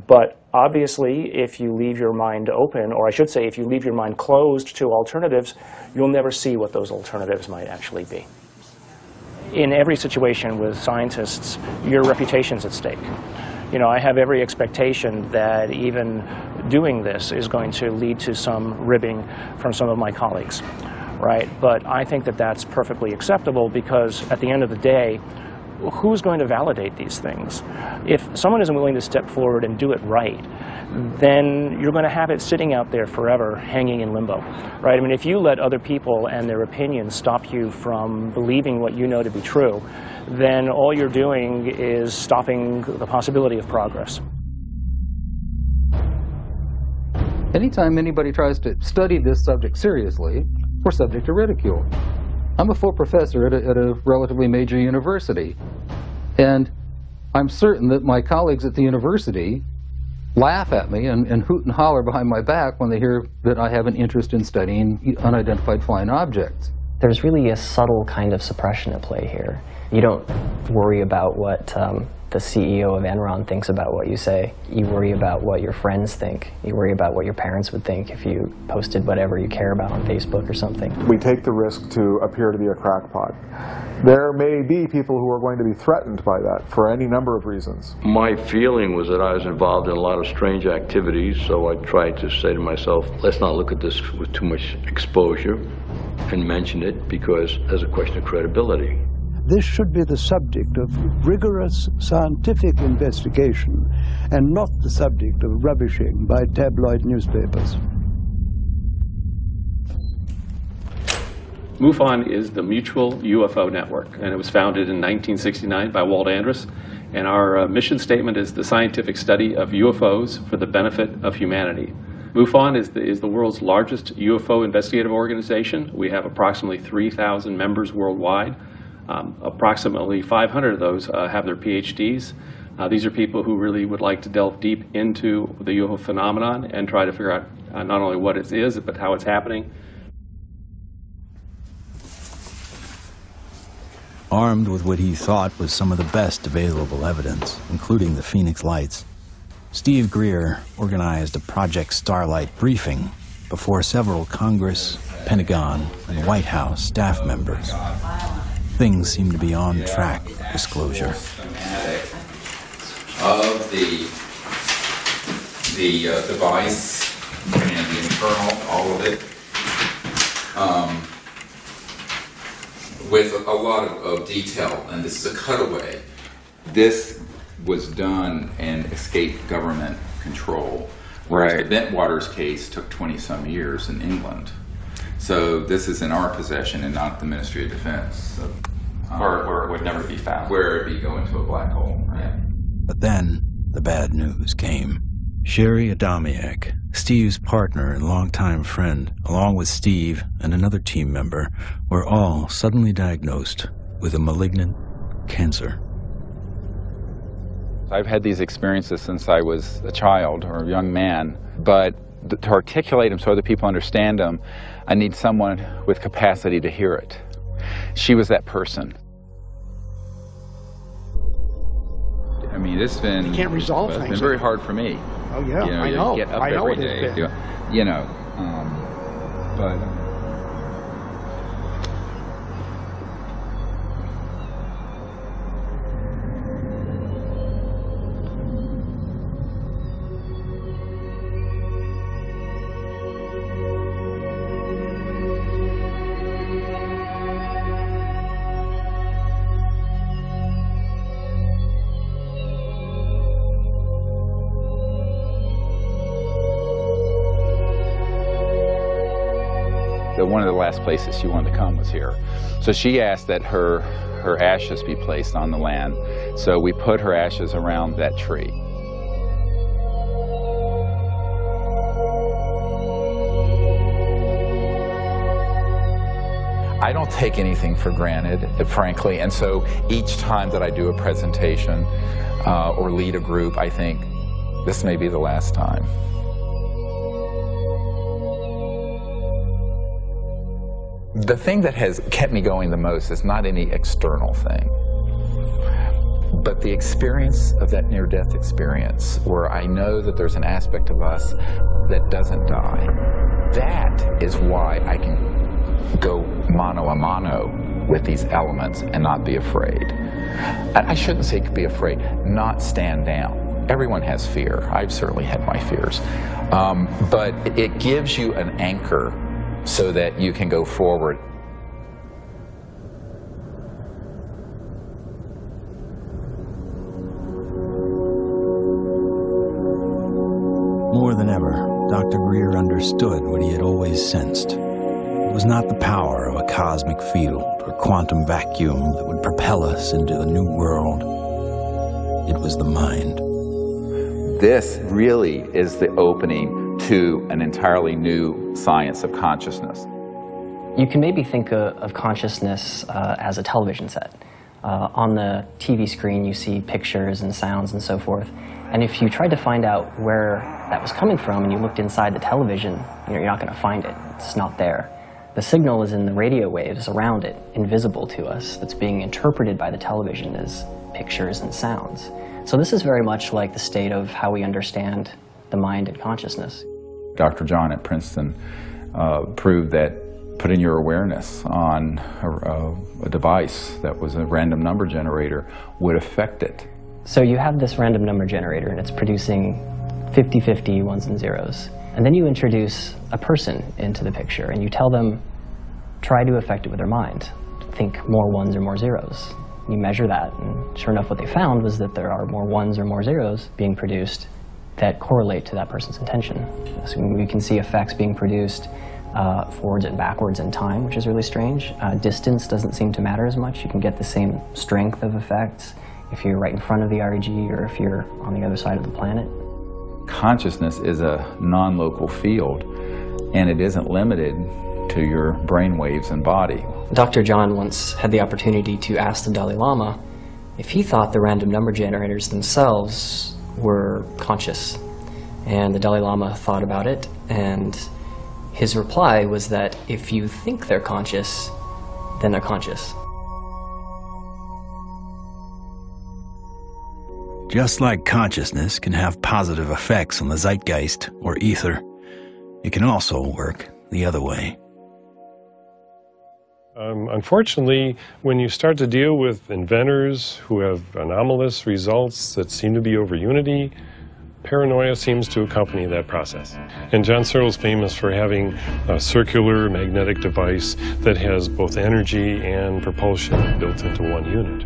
but obviously if you leave your mind open, or I should say if you leave your mind closed to alternatives, you'll never see what those alternatives might actually be. In every situation with scientists, your reputation's at stake. I have every expectation that even doing this is going to lead to some ribbing from some of my colleagues, right? But I think that that's perfectly acceptable because at the end of the day, who's going to validate these things? If someone isn't willing to step forward and do it right, then you're going to have it sitting out there forever, hanging in limbo, right? I mean, if you let other people and their opinions stop you from believing what you know to be true, then all you're doing is stopping the possibility of progress. Anytime anybody tries to study this subject seriously, we're subject to ridicule. I'm a full professor at a relatively major university, and I'm certain that my colleagues at the university laugh at me and hoot and holler behind my back when they hear that I have an interest in studying unidentified flying objects. There's really a subtle kind of suppression at play here. You don't worry about what the CEO of Enron thinks about what you say. You worry about what your friends think. You worry about what your parents would think if you posted whatever you care about on Facebook or something. We take the risk to appear to be a crackpot. There may be people who are going to be threatened by that for any number of reasons. My feeling was that I was involved in a lot of strange activities, so I tried to say to myself, let's not look at this with too much exposure and mention it because there's a question of credibility. This should be the subject of rigorous scientific investigation and not the subject of rubbishing by tabloid newspapers. MUFON is the Mutual UFO Network, and it was founded in 1969 by Walt Andrus. And our mission statement is the scientific study of UFOs for the benefit of humanity. MUFON is the world's largest UFO investigative organization. We have approximately 3,000 members worldwide. Approximately 500 of those have their PhDs. These are people who really would like to delve deep into the UFO phenomenon and try to figure out not only what it is, but how it's happening. Armed with what he thought was some of the best available evidence, including the Phoenix Lights, Steve Greer organized a Project Starlight briefing before several Congress Pentagon, and White House staff members. Things seem to be on track for disclosure. Of the device and the internal, all of it, with a lot of detail, and this is a cutaway. This was done and escaped government control, whereas the Bentwaters case took 20-some years in England. So this is in our possession and not the Ministry of Defense. So, where it would never be found. Where it'd be going to a black hole, right? But then the bad news came. Sherry Adamiak, Steve's partner and longtime friend, along with Steve and another team member, were all suddenly diagnosed with a malignant cancer. I've had these experiences since I was a child or a young man, but to articulate them so other people understand them, I need someone with capacity to hear it. She was that person. I mean, it's been, you can't resolve it's things. been very hard for me. Oh yeah, you know, I know. You get up I know every day, you know, but. One of the last places she wanted to come was here. So she asked that her ashes be placed on the land. So we put her ashes around that tree. I don't take anything for granted, frankly, and so each time that I do a presentation or lead a group, I think, this may be the last time. The thing that has kept me going the most is not any external thing, but the experience of that near-death experience where I know that there's an aspect of us that doesn't die. That is why I can go mano a mano with these elements and not be afraid. I shouldn't say be afraid, not stand down. Everyone has fear. I've certainly had my fears. But it gives you an anchor so that you can go forward. More than ever, Dr. Greer understood what he had always sensed. It was not the power of a cosmic field or quantum vacuum that would propel us into a new world. It was the mind. This really is the opening to an entirely new science of consciousness. You can maybe think of consciousness as a television set. On the TV screen you see pictures and sounds and so forth, and if you tried to find out where that was coming from and you looked inside the television, you're not going to find it. It's not there. The signal is in the radio waves around it, invisible to us, that's being interpreted by the television as pictures and sounds. So this is very much like the state of how we understand the mind and consciousness. Dr. John at Princeton proved that putting your awareness on a device that was a random number generator would affect it. So you have this random number generator and it's producing 50-50 ones and zeros. And then you introduce a person into the picture and you tell them, try to affect it with their mind. Think more ones or more zeros. You measure that, and sure enough what they found was that there are more ones or more zeros being produced that correlate to that person's intention. So we can see effects being produced forwards and backwards in time, which is really strange. Distance doesn't seem to matter as much. You can get the same strength of effects if you're right in front of the REG or if you're on the other side of the planet. Consciousness is a non-local field, and it isn't limited to your brain waves and body. Dr. John once had the opportunity to ask the Dalai Lama if he thought the random number generators themselves were conscious. And the Dalai Lama thought about it, and his reply was that if you think they're conscious, then they're conscious. Just like consciousness can have positive effects on the zeitgeist or ether, it can also work the other way. Unfortunately, when you start to deal with inventors who have anomalous results that seem to be over unity, paranoia seems to accompany that process. And John Searle's famous for having a circular magnetic device that has both energy and propulsion built into one unit.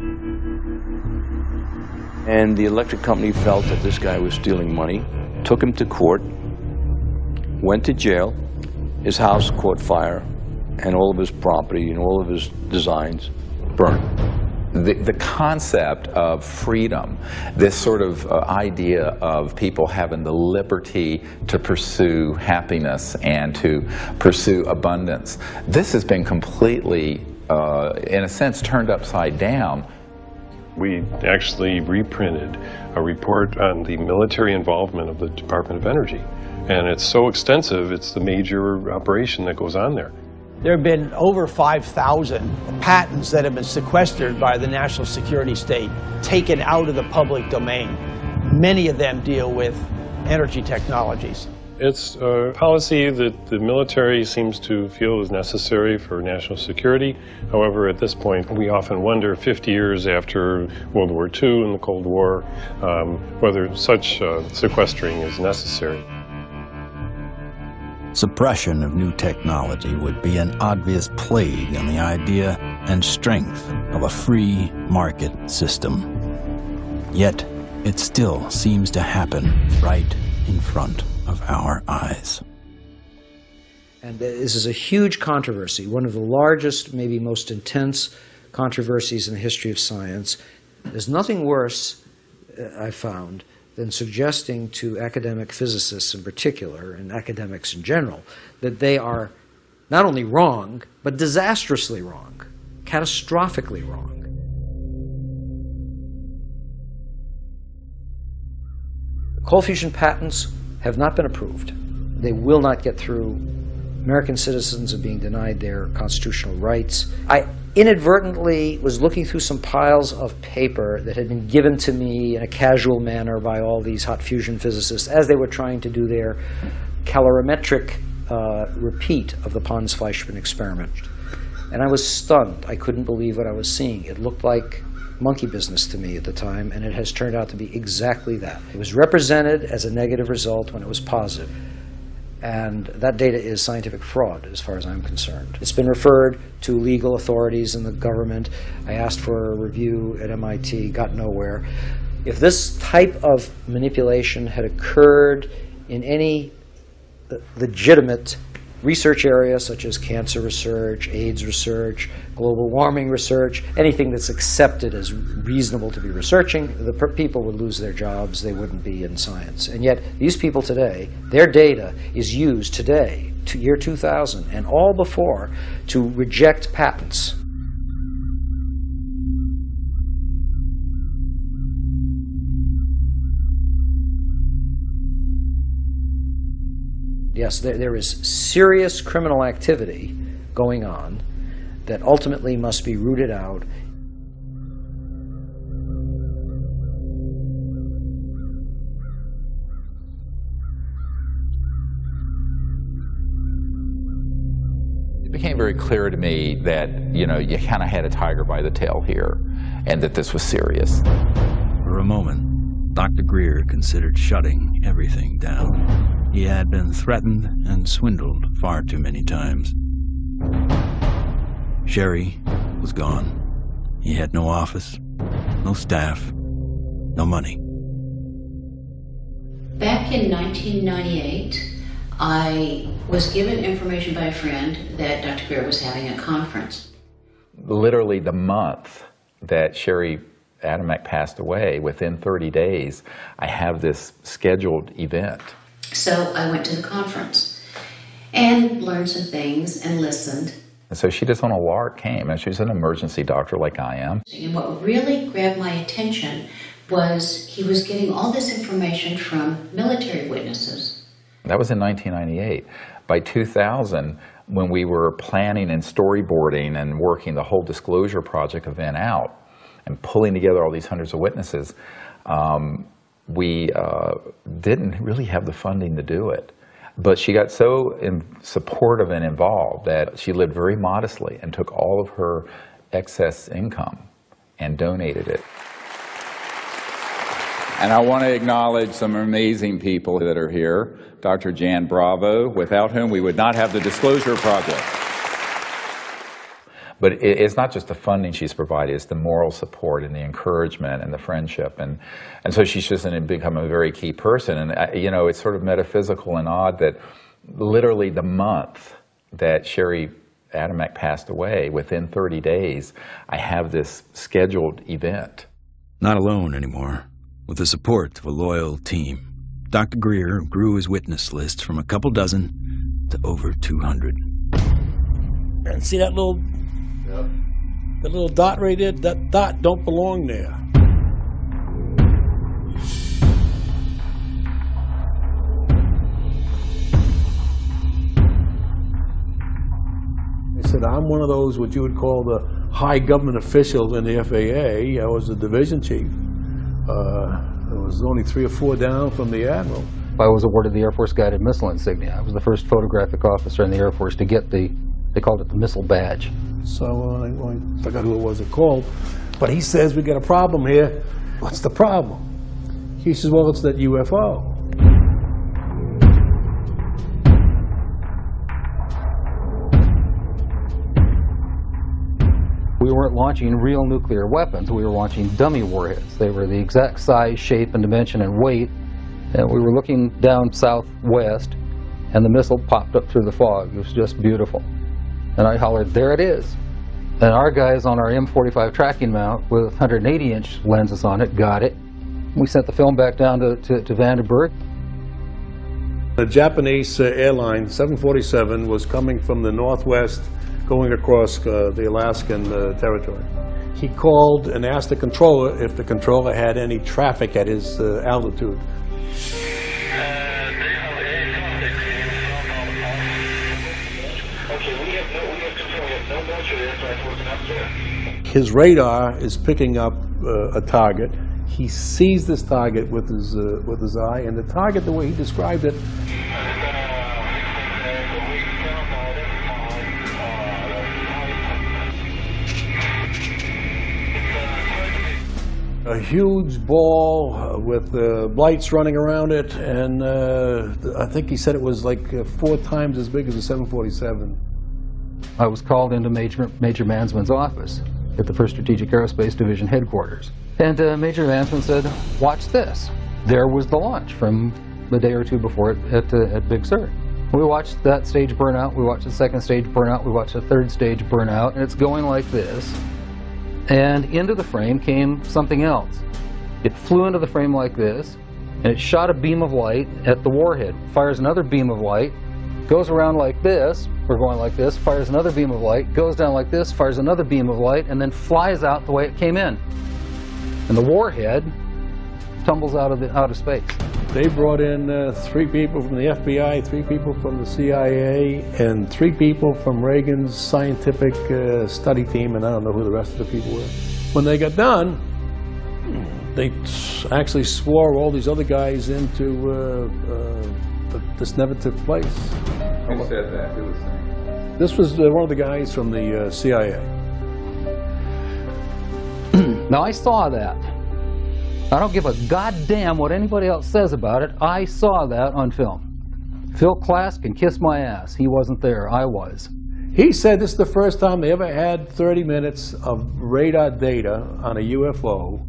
And the electric company felt that this guy was stealing money, took him to court, went to jail, his house caught fire, and all of his property and all of his designs burned. The concept of freedom, this sort of idea of people having the liberty to pursue happiness and to pursue abundance, this has been completely, in a sense, turned upside down. We actually reprinted a report on the military involvement of the Department of Energy. And it's so extensive, it's the major operation that goes on there. There have been over 5,000 patents that have been sequestered by the national security state, taken out of the public domain. Many of them deal with energy technologies. It's a policy that the military seems to feel is necessary for national security. However, at this point, we often wonder, 50 years after World War II and the Cold War, whether such sequestering is necessary. Suppression of new technology would be an obvious plague on the idea and strength of a free market system. Yet, it still seems to happen right in front of our eyes. And this is a huge controversy, one of the largest, maybe most intense controversies in the history of science. There's nothing worse, I found, than suggesting to academic physicists in particular, and academics in general, that they are not only wrong, but disastrously wrong, catastrophically wrong. Cold fusion patents have not been approved. They will not get through. American citizens are being denied their constitutional rights. I inadvertently was looking through some piles of paper that had been given to me in a casual manner by all these hot fusion physicists as they were trying to do their calorimetric repeat of the Pons-Fleischmann experiment. And I was stunned. I couldn't believe what I was seeing. It looked like monkey business to me at the time, and it has turned out to be exactly that. It was represented as a negative result when it was positive. And that data is scientific fraud, as far as I'm concerned. It's been referred to legal authorities in the government. I asked for a review at MIT, got nowhere. If this type of manipulation had occurred in any legitimate research area, such as cancer research, AIDS research, global warming research, anything that's accepted as reasonable to be researching, the people would lose their jobs. They wouldn't be in science. And yet, these people today, their data is used today, to year 2000, and all before, to reject patents. Yes, there is serious criminal activity going on that ultimately must be rooted out. It became very clear to me that, you know, you kind of had a tiger by the tail here, and that this was serious. For a moment, Dr. Greer considered shutting everything down. He had been threatened and swindled far too many times. Sherry was gone. He had no office, no staff, no money. Back in 1998, I was given information by a friend that Dr. Greer was having a conference. Literally the month that Sherry Adamek passed away, within 30 days, I have this scheduled event. So I went to the conference and learned some things and listened. And so she just on a lark came, and she was an emergency doctor like I am. And what really grabbed my attention was he was getting all this information from military witnesses. That was in 1998. By 2000, when we were planning and storyboarding and working the whole disclosure project event out and pulling together all these hundreds of witnesses, we didn't really have the funding to do it. But she got so supportive and involved that she lived very modestly and took all of her excess income and donated it. And I want to acknowledge some amazing people that are here. Dr. Jan Bravo, without whom we would not have the Disclosure Project. But it's not just the funding she's provided, it's the moral support and the encouragement and the friendship. And so she's just become a very key person. And, you know, it's sort of metaphysical and odd that literally the month that Sherry Adamek passed away, within 30 days, I have this scheduled event. Not alone anymore. With the support of a loyal team, Dr. Greer grew his witness list from a couple dozen to over 200. And see that little... Yep. The little dot right there, that dot don't belong there. He said, I'm one of those what you would call the high government officials in the FAA. I was the division chief. There was only 3 or 4 down from the admiral. I was awarded the Air Force Guided Missile Insignia. I was the first photographic officer in the Air Force to get the, they called it the missile badge. So I forgot who it was called, but he says, we got a problem here. What's the problem? He says, well, it's that UFO. We weren't launching real nuclear weapons, we were launching dummy warheads. They were the exact size, shape, and dimension and weight, and we were looking down southwest, and the missile popped up through the fog. It was just beautiful. And I hollered, there it is. And our guys on our M45 tracking mount with 180-inch lenses on it got it. We sent the film back down to Vandenberg. The Japanese airline, 747, was coming from the northwest, going across the Alaskan territory. He called and asked the controller if the controller had any traffic at his altitude. His radar is picking up a target. He sees this target with his eye, and the target, the way he described it, a huge ball with lights running around it, and I think he said it was like 4 times as big as a 747. I was called into Major Mansman's office at the 1st Strategic Aerospace Division headquarters. And Major Mansman said, watch this. There was the launch from a day or 2 before it at Big Sur. We watched that stage burn out, we watched the 2nd stage burn out, we watched the 3rd stage burn out, and it's going like this. And into the frame came something else. It flew into the frame like this, and it shot a beam of light at the warhead, fires another beam of light, goes around like this, we're going like this, fires another beam of light, goes down like this, fires another beam of light, and then flies out the way it came in. And the warhead tumbles out of space. They brought in 3 people from the FBI, 3 people from the CIA, and 3 people from Reagan's scientific study team, and I don't know who the rest of the people were. When they got done, they actually swore all these other guys into that this never took place. Who said that? Who was saying? This was one of the guys from the CIA. Now I saw that. I don't give a goddamn what anybody else says about it. I saw that on film. Phil Klass can kiss my ass. He wasn't there. I was. He said this is the first time they ever had 30 minutes of radar data on a UFO.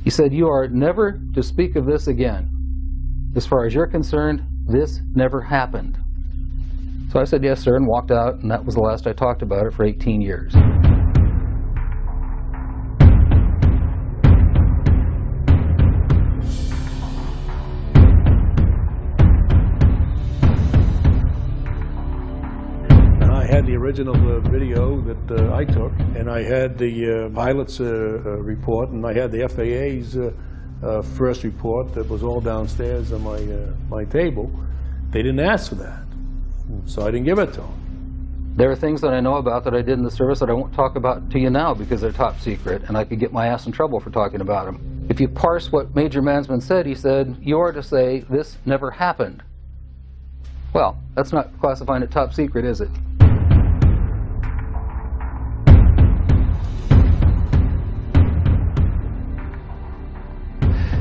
He said, you are never to speak of this again. As far as you're concerned, this never happened. So I said, yes, sir, and walked out, and that was the last I talked about it for 18 years. The original video that I took, and I had the pilot's report, and I had the FAA's first report that was all downstairs on my table. They didn't ask for that, so I didn't give it to them. There are things that I know about that I did in the service that I won't talk about to you now because they're top secret, and I could get my ass in trouble for talking about them. If you parse what Major Mansman said, he said, you are to say, this never happened. Well, that's not classifying it top secret, is it?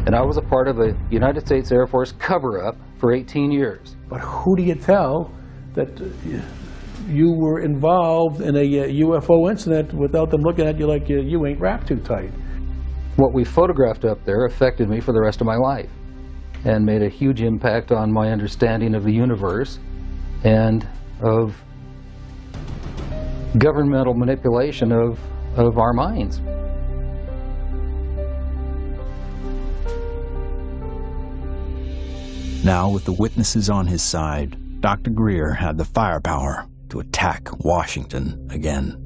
And I was a part of a United States Air Force cover-up for 18 years. But who do you tell that you were involved in a UFO incident without them looking at you like you ain't wrapped too tight? What we photographed up there affected me for the rest of my life and made a huge impact on my understanding of the universe and of governmental manipulation of our minds. Now, with the witnesses on his side, Dr. Greer had the firepower to attack Washington again.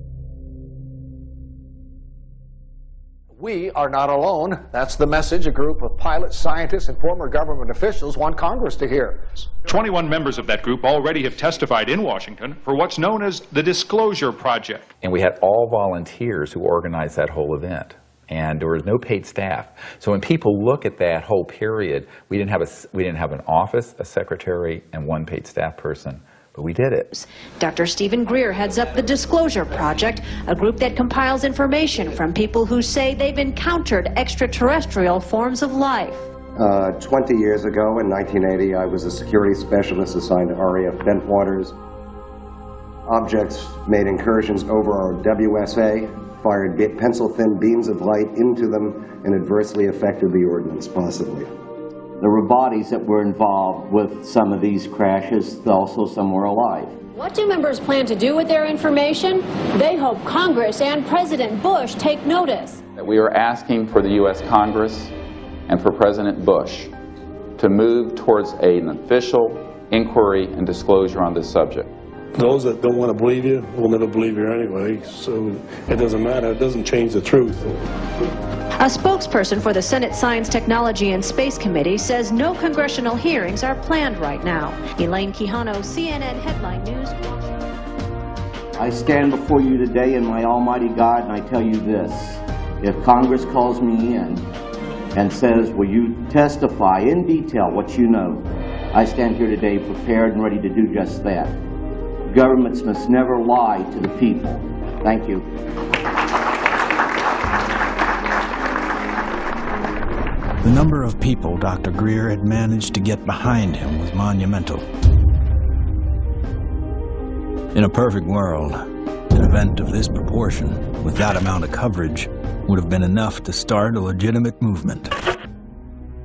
We are not alone. That's the message a group of pilots, scientists, and former government officials want Congress to hear. 21 members of that group already have testified in Washington for what's known as the Disclosure Project. And we had all volunteers who organized that whole event. And there was no paid staff. So when people look at that whole period, we didn't have an office, a secretary, and one paid staff person. But we did it. Dr. Stephen Greer heads up the Disclosure Project, a group that compiles information from people who say they've encountered extraterrestrial forms of life. 20 years ago, in 1980, I was a security specialist assigned to RAF Bentwaters. Objects made incursions over our WSA, fired pencil-thin beams of light into them, and adversely affected the ordnance, possibly. There were bodies that were involved with some of these crashes, also some were alive. What do members plan to do with their information? They hope Congress and President Bush take notice. We are asking for the U.S. Congress and for President Bush to move towards an official inquiry and disclosure on this subject. Those that don't want to believe you will never believe you anyway, so it doesn't matter. It doesn't change the truth. A spokesperson for the Senate Science, Technology, and Space Committee says no congressional hearings are planned right now. Elaine Quijano, CNN Headline News. I stand before you today in my almighty God, and I tell you this. If Congress calls me in and says, will you testify in detail what you know, I stand here today prepared and ready to do just that. Governments must never lie to the people. Thank you. The number of people Dr. Greer had managed to get behind him was monumental. In a perfect world, an event of this proportion, with that amount of coverage, would have been enough to start a legitimate movement.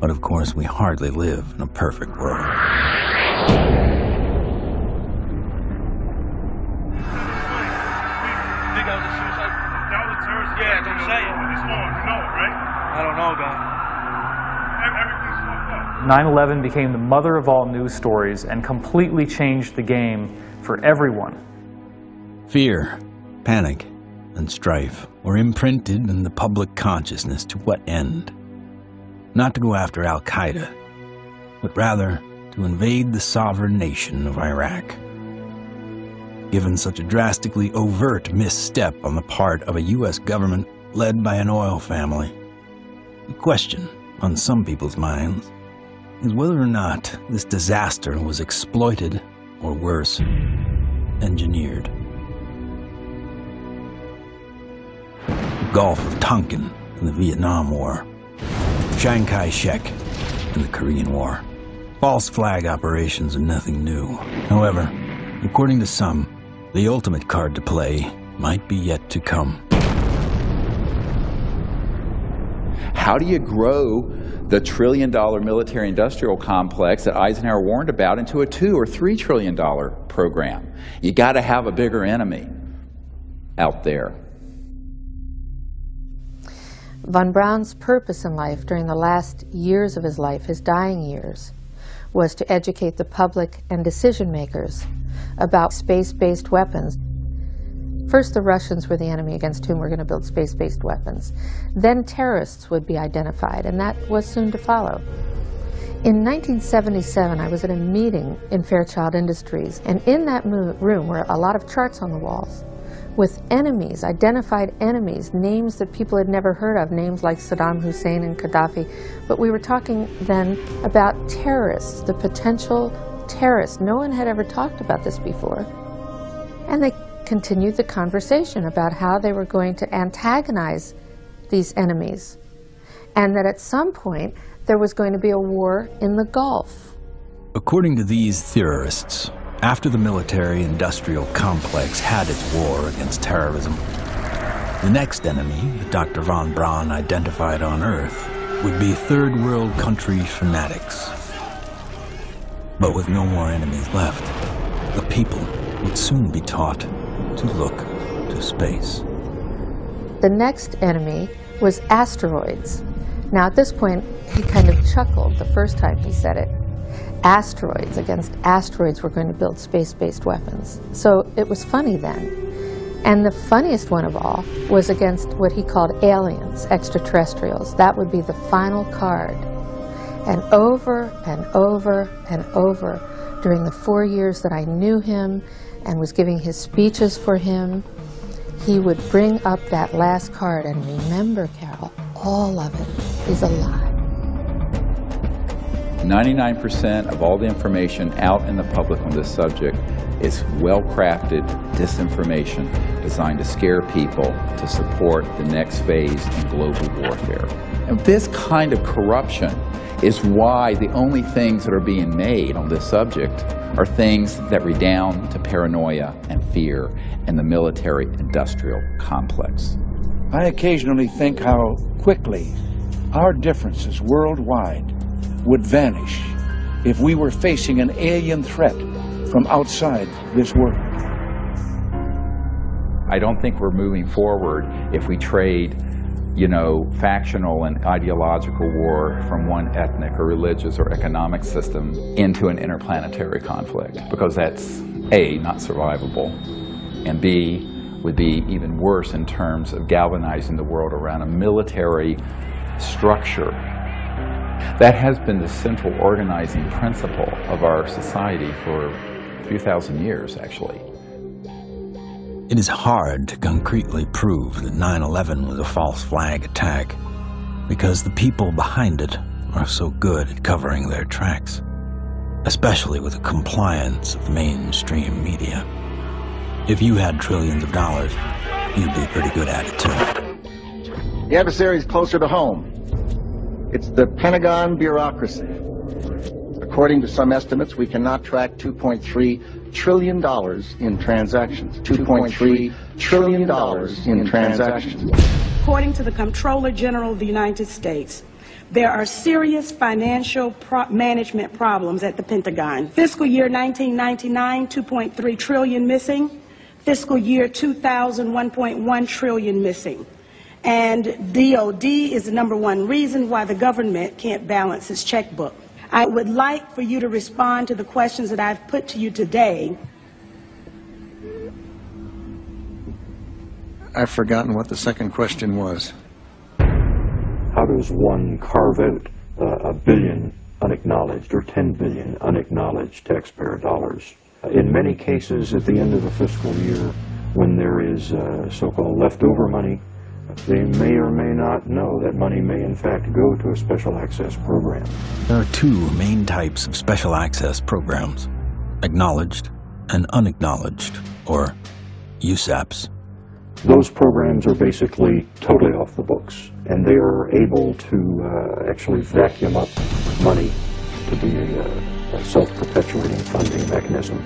But of course, we hardly live in a perfect world. Yeah, don't say it. It's more. You know it, right? I don't know, guy. Everything's fucked up. 9/11 became the mother of all news stories and completely changed the game for everyone. Fear, panic, and strife were imprinted in the public consciousness to what end? Not to go after Al-Qaeda, but rather to invade the sovereign nation of Iraq. Given such a drastically overt misstep on the part of a U.S. government led by an oil family, the question on some people's minds is whether or not this disaster was exploited, or worse, engineered. The Gulf of Tonkin in the Vietnam War, Chiang Kai-shek in the Korean War. False flag operations are nothing new. However, according to some, the ultimate card to play might be yet to come. How do you grow the trillion-dollar military-industrial complex that Eisenhower warned about into a $2 or $3 trillion program? You got to have a bigger enemy out there. Von Braun's purpose in life during the last years of his life, his dying years, was to educate the public and decision makers about space-based weapons. First, the Russians were the enemy against whom we're going to build space-based weapons. Then terrorists would be identified, and that was soon to follow. In 1977, I was at a meeting in Fairchild Industries, and in that room were a lot of charts on the walls with enemies, identified enemies, names that people had never heard of, names like Saddam Hussein and Gaddafi. But we were talking then about terrorists, the potential terrorists. No one had ever talked about this before. And they continued the conversation about how they were going to antagonize these enemies, and that at some point there was going to be a war in the Gulf. According to these theorists, after the military-industrial complex had its war against terrorism, the next enemy that Dr. von Braun identified on Earth would be third world country fanatics. But with no more enemies left, the people would soon be taught to look to space. The next enemy was asteroids. Now at this point, he kind of chuckled the first time he said it. Asteroids, against asteroids, we're going to build space-based weapons. So it was funny then. And the funniest one of all was against what he called aliens, extraterrestrials. That would be the final card. And over and over and over, during the 4 years that I knew him and was giving his speeches for him, he would bring up that last card. And remember, Carol, all of it is a lie. 99% of all the information out in the public on this subject is well-crafted disinformation designed to scare people to support the next phase in global warfare. And this kind of corruption is why the only things that are being made on this subject are things that redound to paranoia and fear in the military-industrial complex. I occasionally think how quickly our differences worldwide would vanish if we were facing an alien threat from outside this world. I don't think we're moving forward if we trade, factional and ideological war from one ethnic or religious or economic system into an interplanetary conflict, because that's A, not survivable, and B, would be even worse in terms of galvanizing the world around a military structure. That has been the central organizing principle of our society for a few thousand years, actually. It is hard to concretely prove that 9/11 was a false flag attack because the people behind it are so good at covering their tracks, especially with the compliance of mainstream media. If you had trillions of dollars, you'd be pretty good at it too. The adversary is closer to home. It's the Pentagon bureaucracy. According to some estimates, we cannot track $2.3 trillion in transactions. $2.3 trillion in transactions. According to the Comptroller General of the United States, there are serious financial management problems at the Pentagon. Fiscal year 1999, 2.3 trillion missing. Fiscal year 2000, 1.1 trillion missing. And DOD is the #1 reason why the government can't balance its checkbook. I would like for you to respond to the questions that I've put to you today. I've forgotten what the second question was. How does one carve out a billion unacknowledged or 10 billion unacknowledged taxpayer dollars? In many cases, at the end of a fiscal year, when there is so-called leftover money, they may or may not know that money may in fact go to a special access program. There are two main types of special access programs: acknowledged and unacknowledged, or USAPs. Those programs are basically totally off the books, and they are able to actually vacuum up money to be a self-perpetuating funding mechanism.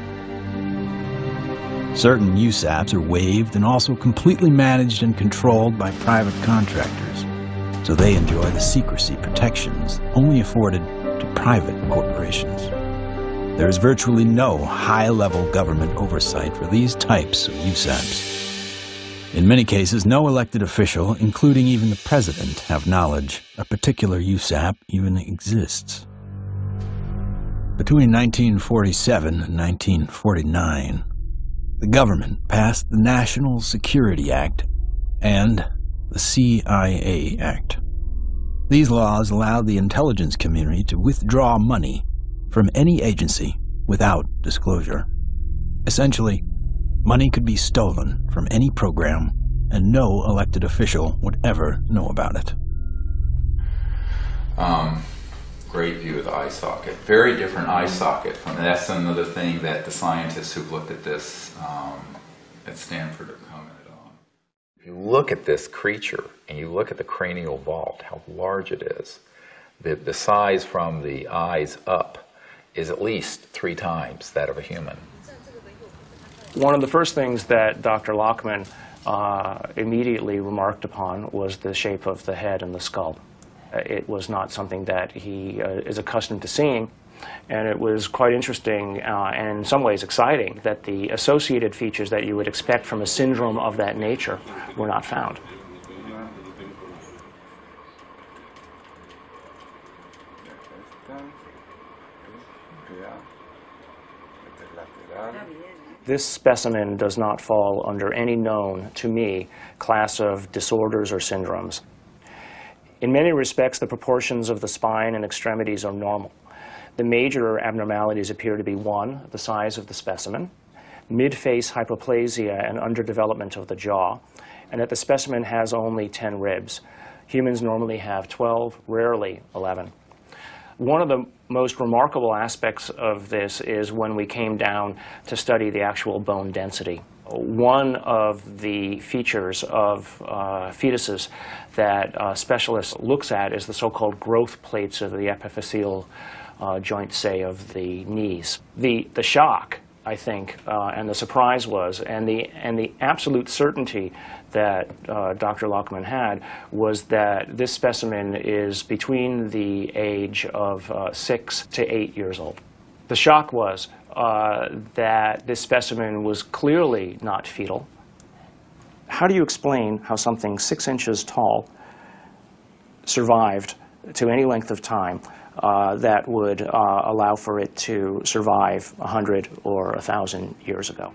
Certain USAPs are waived and also completely managed and controlled by private contractors, so they enjoy the secrecy protections only afforded to private corporations. There is virtually no high-level government oversight for these types of USAPs. In many cases, no elected official, including even the president, have knowledge a particular USAP even exists. Between 1947 and 1949, the government passed the National Security Act and the CIA Act. These laws allowed the intelligence community to withdraw money from any agency without disclosure. Essentially, money could be stolen from any program, and no elected official would ever know about it. great view of the eye socket. Very different eye socket from, and that's another thing that the scientists who've looked at this at Stanford have commented on. If you look at this creature and you look at the cranial vault, how large it is, the size from the eyes up is at least 3 times that of a human. One of the first things that Dr. Lockman immediately remarked upon was the shape of the head and the skull. It was not something that he is accustomed to seeing, and it was quite interesting and in some ways exciting that the associated features that you would expect from a syndrome of that nature were not found. This specimen does not fall under any known, to me, class of disorders or syndromes. In many respects, the proportions of the spine and extremities are normal. The major abnormalities appear to be 1, the size of the specimen, mid-face hypoplasia and underdevelopment of the jaw, and that the specimen has only 10 ribs. Humans normally have 12, rarely 11. One of the most remarkable aspects of this is when we came down to study the actual bone density. One of the features of fetuses that specialists looks at is the so-called growth plates of the epiphyseal joint, say, of the knees. The shock, I think, and the surprise was, and the absolute certainty that Dr. Lockman had was that this specimen is between the age of 6 to 8 years old. The shock was that this specimen was clearly not fetal. How do you explain how something 6 inches tall survived to any length of time that would allow for it to survive 100 or 1,000 years ago?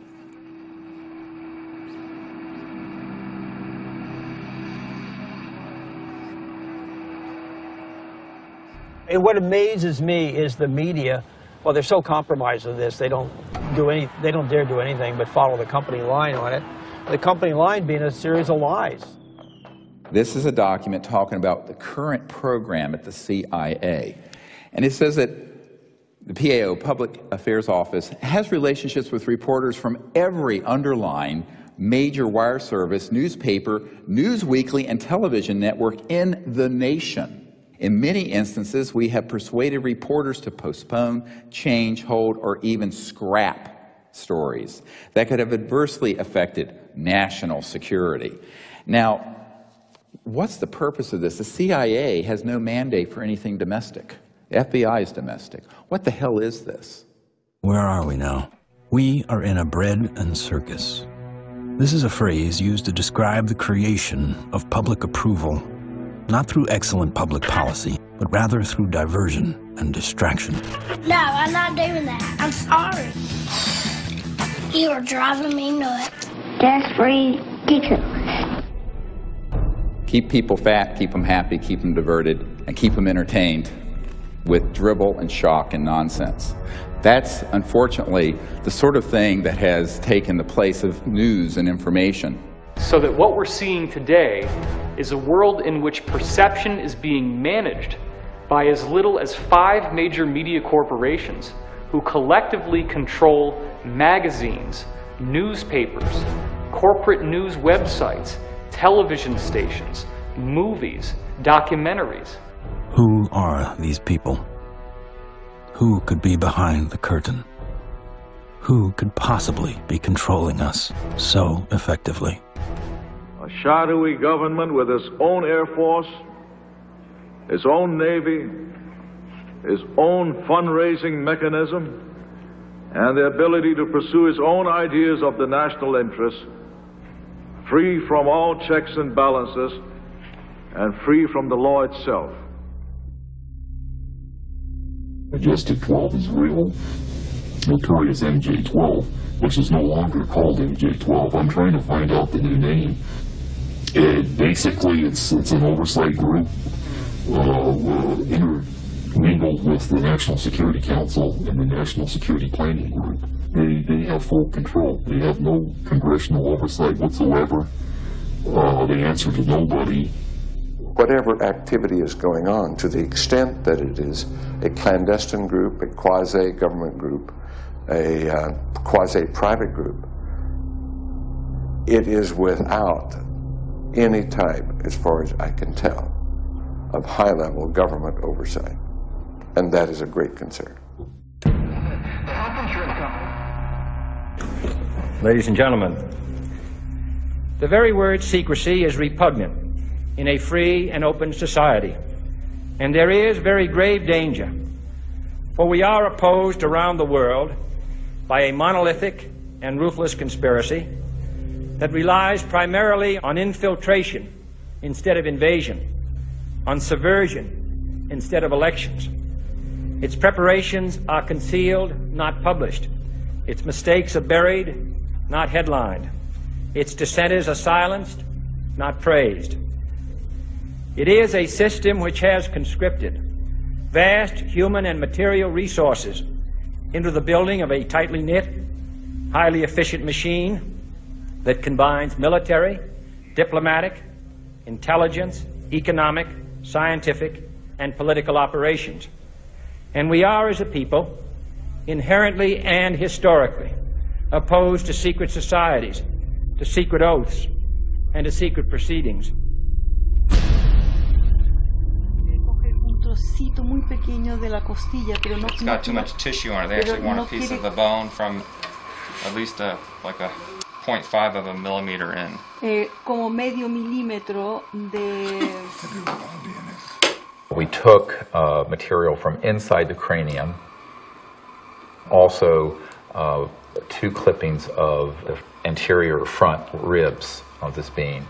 And what amazes me is the media. Well, they're so compromised with this, they don't dare do anything but follow the company line on it. The company line being a series of lies. This is a document talking about the current program at the CIA. And it says that the PAO, Public Affairs Office, has relationships with reporters from every underlying major wire service, newspaper, news weekly, and television network in the nation. In many instances, we have persuaded reporters to postpone, change, hold, or even scrap stories that could have adversely affected national security. Now, what's the purpose of this? The CIA has no mandate for anything domestic. The FBI is domestic. What the hell is this? Where are we now? We are in a bread and circus. This is a phrase used to describe the creation of public approval, not through excellent public policy, but rather through diversion and distraction. No, I'm not doing that. I'm sorry. You are driving me nuts. That's ridiculous. Keep people fat, keep them happy, keep them diverted, and keep them entertained with dribble and shock and nonsense. That's, unfortunately, the sort of thing that has taken the place of news and information. So that what we're seeing today is a world in which perception is being managed by as little as 5 major media corporations who collectively control magazines, newspapers, corporate news websites, television stations, movies, documentaries. Who are these people? Who could be behind the curtain? Who could possibly be controlling us so effectively? A shadowy government with its own Air Force, its own Navy, its own fundraising mechanism, and the ability to pursue its own ideas of the national interest, free from all checks and balances, and free from the law itself. Majestic 12 is real. Notorious MJ12, which is no longer called MJ12. I'm trying to find out the new name. Basically, it's an oversight group intermingled with the National Security Council and the National Security Planning Group. They have full control. They have no congressional oversight whatsoever. They answer to nobody. whatever activity is going on, to the extent that it is a clandestine group, a quasi-government group, a quasi-private group, it is without any type, as far as I can tell, of high-level government oversight. And that is a great concern. Ladies and gentlemen, the very word secrecy is repugnant in a free and open society, and there is very grave danger, for we are opposed around the world by a monolithic and ruthless conspiracy that relies primarily on infiltration instead of invasion, on subversion instead of elections. Its preparations are concealed, not published. Its mistakes are buried, not headlined. Its dissenters are silenced, not praised. It is a system which has conscripted vast human and material resources into the building of a tightly knit, highly efficient machine that combines military, diplomatic, intelligence, economic, scientific, and political operations. And we are, as a people, inherently and historically opposed to secret societies, to secret oaths, and to secret proceedings. It's got too much tissue on it. They actually want a piece of the bone from at least like a 0.5 of a millimeter in. Como medio milímetro de... We took material from inside the cranium, also 2 clippings of the anterior front ribs of this being.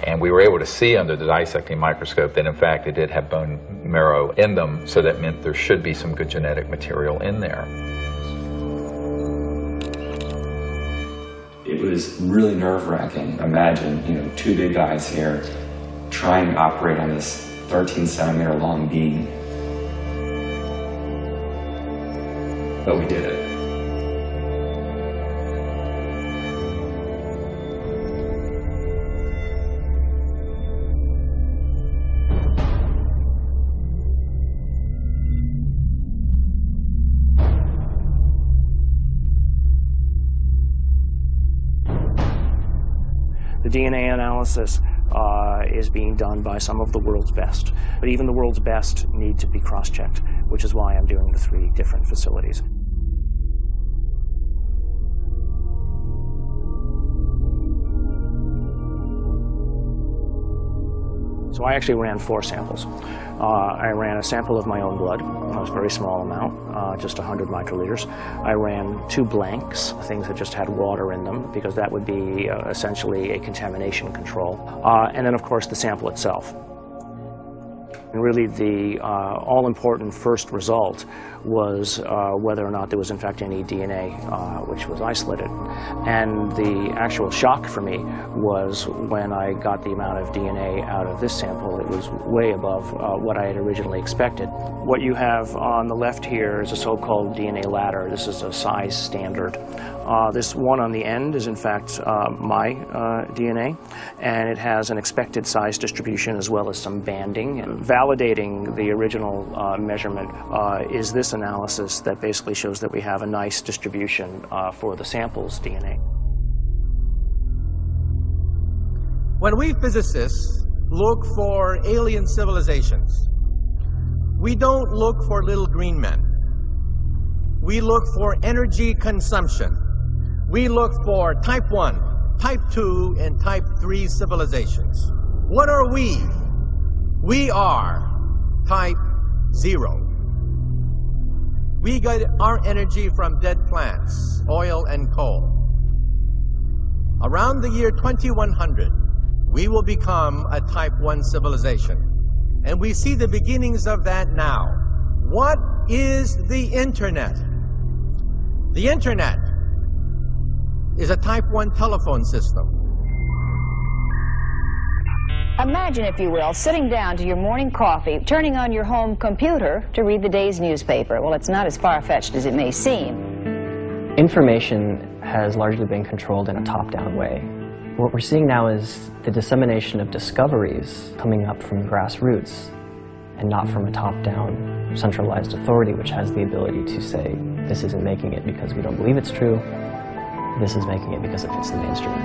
And we were able to see under the dissecting microscope that in fact it did have bone marrow in them, so that meant there should be some good genetic material in there. It was really nerve-wracking. Imagine, 2 big guys here trying to operate on this 13-centimeter long beam. But we did it. The DNA analysis is being done by some of the world's best. But even the world's best need to be cross-checked, which is why I'm doing the 3 different facilities. So I actually ran 4 samples. I ran a sample of my own blood, a very small amount, just 100 microliters. I ran 2 blanks, things that just had water in them, because that would be essentially a contamination control. And then, of course, the sample itself. And really, the all-important first result was whether or not there was, in fact, any DNA which was isolated. And the actual shock for me was when I got the amount of DNA out of this sample. It was way above what I had originally expected. What you have on the left here is a so-called DNA ladder. This is a size standard. This one on the end is, in fact, my DNA, and it has an expected size distribution as well as some banding. And validating the original measurement is this analysis that basically shows that we have a nice distribution for the sample's DNA. When we physicists look for alien civilizations, we don't look for little green men. We look for energy consumption. We look for type 1, type 2, and type 3 civilizations. What are we? We are type 0. We get our energy from dead plants, oil and coal. Around the year 2100, we will become a type 1 civilization. And we see the beginnings of that now. What is the Internet? The Internet is a type 1 telephone system. Imagine, if you will, sitting down to your morning coffee, turning on your home computer to read the day's newspaper. Well, it's not as far-fetched as it may seem. Information has largely been controlled in a top-down way. What we're seeing now is the dissemination of discoveries coming up from the grassroots and not from a top-down centralized authority which has the ability to say, this isn't making it because we don't believe it's true, this is making it because it fits the mainstream.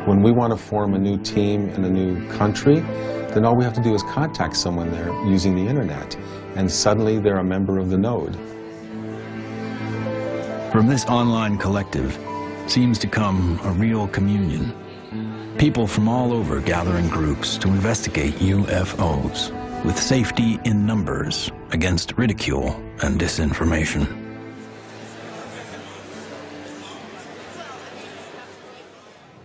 When we want to form a new team in a new country, then all we have to do is contact someone there using the internet, and suddenly they're a member of the node. From this online collective seems to come a real communion. People from all over gather in groups to investigate UFOs, with safety in numbers against ridicule and disinformation.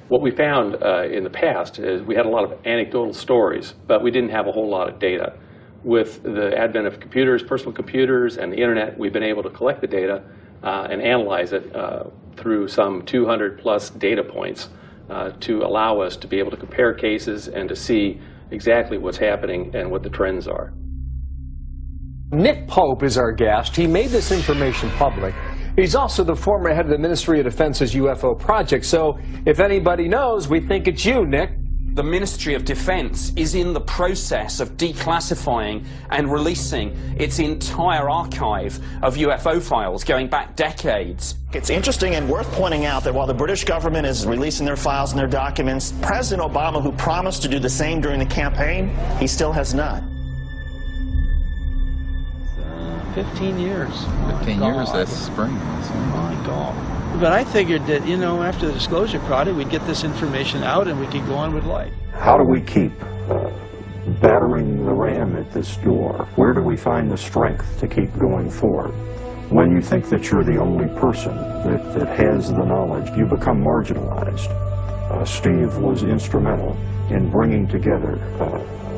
What we found in the past is we had a lot of anecdotal stories, but we didn't have a whole lot of data. With the advent of computers, personal computers, and the internet, we've been able to collect the data and analyze it through some 200 plus data points to allow us to be able to compare cases and to see exactly what's happening and what the trends are. Nick Pope is our guest. He made this information public. He's also the former head of the Ministry of Defense's UFO project, so if anybody knows, we think it's you, Nick. The Ministry of Defense is in the process of declassifying and releasing its entire archive of UFO files going back decades. It's interesting and worth pointing out that while the British government is releasing their files and their documents, President Obama, who promised to do the same during the campaign, he still has not. 15 years. 15 years this spring. Oh my God. But I figured that, you know, after the disclosure project, we'd get this information out and we could go on with life. How do we keep battering the ram at this door? Where do we find the strength to keep going forward? When you think that you're the only person that has the knowledge, you become marginalized. Steve was instrumental in bringing together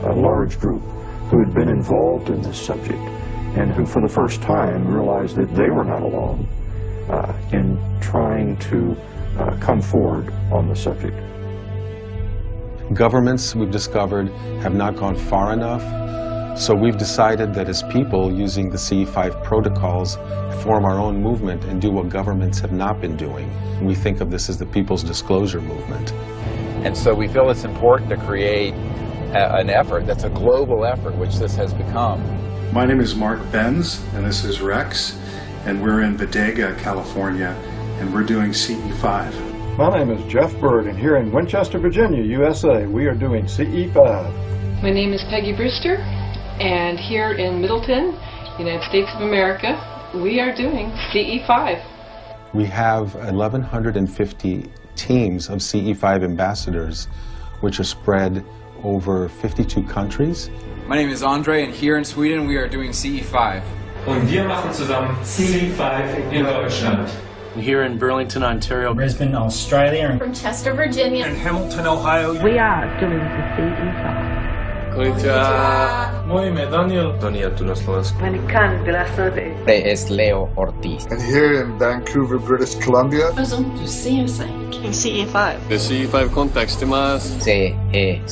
a large group who had been involved in this subject and who for the first time realized that they were not alone in trying to come forward on the subject. Governments, we've discovered, have not gone far enough, so we've decided that as people, using the CE5 protocols, form our own movement and do what governments have not been doing. We think of this as the People's Disclosure Movement. And so we feel it's important to create an effort that's a global effort, which this has become. My name is Mark Benz, and this is Rex, and we're in Bodega, California, and we're doing CE5. My name is Jeff Bird, and here in Winchester, Virginia, USA, we are doing CE5. My name is Peggy Brewster, and here in Middleton, United States of America, we are doing CE5. We have 1,150 teams of CE5 ambassadors, which are spread over 52 countries. My name is Andre, and here in Sweden we are doing CE5. Und wir machen zusammen CE5 in Deutschland. Here in Burlington, Ontario. Brisbane, Australia. From Chester, Virginia. In Hamilton, Ohio. We are doing the CE5. Konnichiwa. Moje ime Daniel. Daniel tu na Slovensku. Es Leo Ortiz. And here in Vancouver, British Columbia. Present to CE5. In CE5. The CE5 context más. CE5.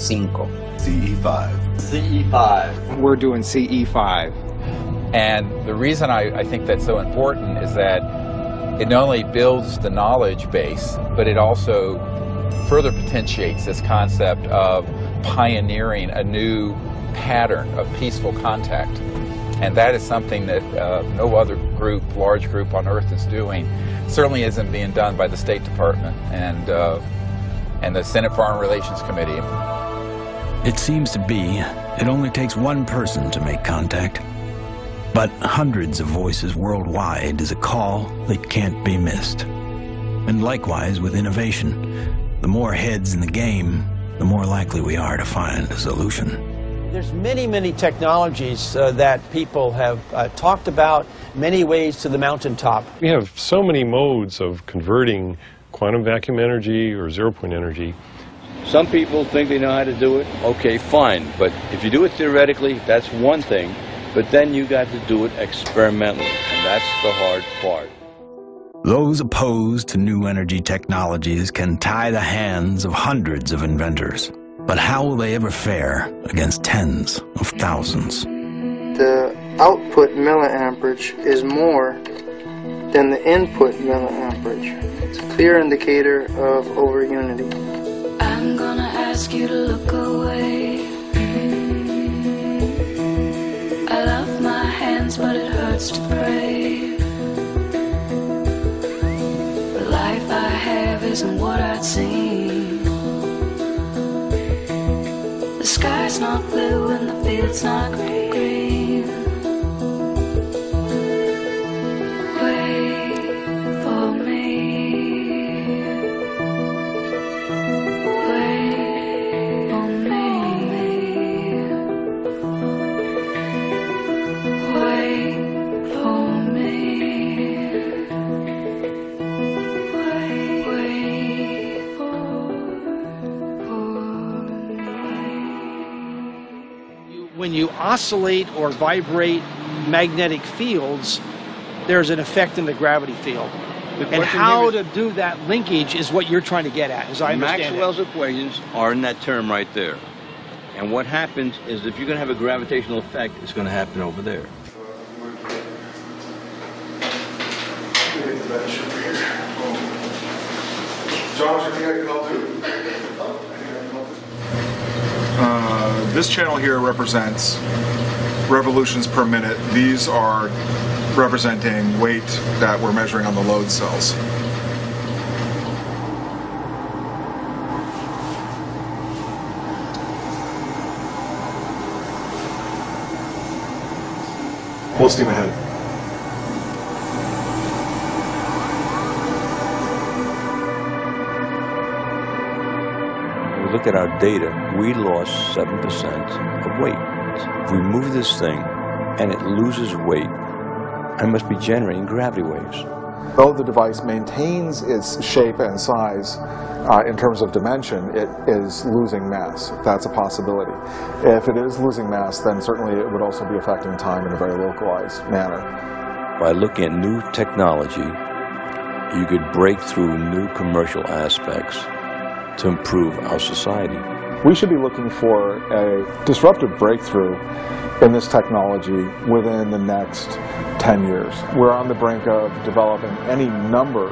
CE5. CE5. We're doing CE5. And the reason I think that's so important is that it not only builds the knowledge base, but it also further potentiates this concept of pioneering a new pattern of peaceful contact. And that is something that no other group, large group on Earth is doing. It certainly isn't being done by the State Department and the Senate Foreign Relations Committee. It seems to be it only takes one person to make contact. But hundreds of voices worldwide is a call that can't be missed. And likewise with innovation, the more heads in the game, the more likely we are to find a solution. There's many technologies that people have talked about, many ways to the mountaintop. We have so many modes of converting quantum vacuum energy or zero-point energy. Some people think they know how to do it. Okay, fine. But if you do it theoretically, that's one thing. But then you got to do it experimentally, and that's the hard part. Those opposed to new energy technologies can tie the hands of hundreds of inventors. But how will they ever fare against tens of thousands? The output milliamperage is more than the input milliamperage. It's a clear indicator of overunity. I'm gonna ask you to look away. I love my hands, but it hurts to pray. The life I have isn't what I'd seen. The sky's not blue and the field's not green. Wait for me. Wait for me. Wait for me. Wait When you oscillate or vibrate magnetic fields, there's an effect in the gravity field. And how to do that linkage is what you're trying to get at, as I understand Maxwell's equations are in that term right there. And what happens is if you're going to have a gravitational effect, it's going to happen over there. Josh, I think I can help too. This channel here represents revolutions per minute. These are representing weight that we're measuring on the load cells. Full steam ahead. Look at our data, we lost 7% of weight. If we move this thing and it loses weight, I must be generating gravity waves. Though the device maintains its shape and size in terms of dimension, it is losing mass. That's a possibility. If it is losing mass, then certainly it would also be affecting time in a very localized manner. By looking at new technology, you could break through new commercial aspects to improve our society. We should be looking for a disruptive breakthrough in this technology within the next 10 years. We're on the brink of developing any number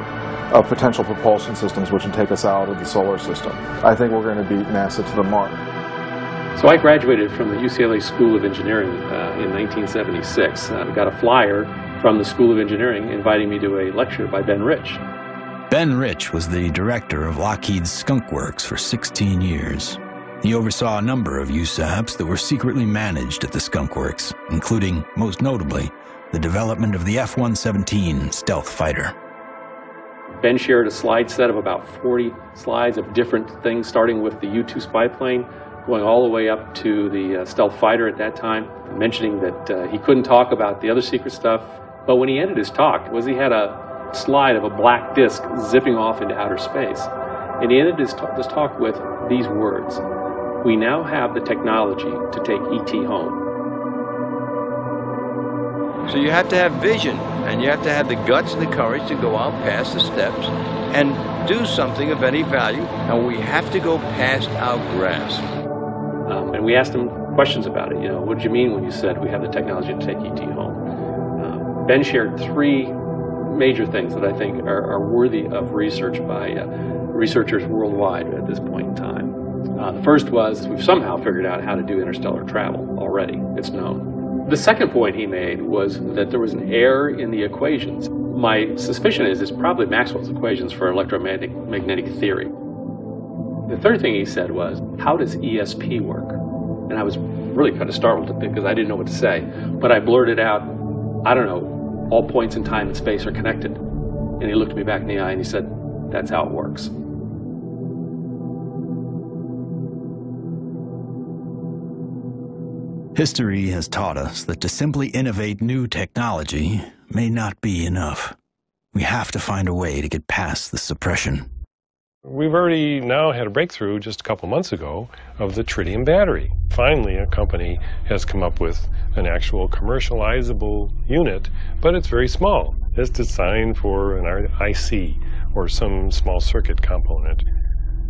of potential propulsion systems which would take us out of the solar system. I think we're going to beat NASA to the mark. So I graduated from the UCLA School of Engineering in 1976. Got a flyer from the School of Engineering inviting me to a lecture by Ben Rich. Ben Rich was the director of Lockheed's Skunk Works for 16 years. He oversaw a number of USAPs that were secretly managed at the Skunk Works, including, most notably, the development of the F-117 stealth fighter. Ben shared a slide set of about 40 slides of different things, starting with the U-2 spy plane, going all the way up to the stealth fighter at that time, mentioning that he couldn't talk about the other secret stuff. But when he ended his talk, he had a slide of a black disc zipping off into outer space. And he ended this talk with these words: "We now have the technology to take ET home." So you have to have vision, and you have to have the guts and the courage to go out past the steps and do something of any value, and we have to go past our grasp. And we asked him questions about it. What did you mean when you said we have the technology to take ET home? Ben shared three major things that I think are worthy of research by researchers worldwide at this point in time. The first was we've somehow figured out how to do interstellar travel already. It's known. The second point he made was that there was an error in the equations. My suspicion is it's probably Maxwell's equations for electromagnetic theory. The third thing he said was, how does ESP work? And I was really kind of startled because I didn't know what to say. But I blurted out, I don't know, all points in time and space are connected. And he looked me back in the eye and he said, that's how it works. History has taught us that to simply innovate new technology may not be enough. We have to find a way to get past the suppression. We've already now had a breakthrough just a couple months ago of the tritium battery. Finally, a company has come up with an actual commercializable unit, but it's very small. It's designed for an IC or some small circuit component.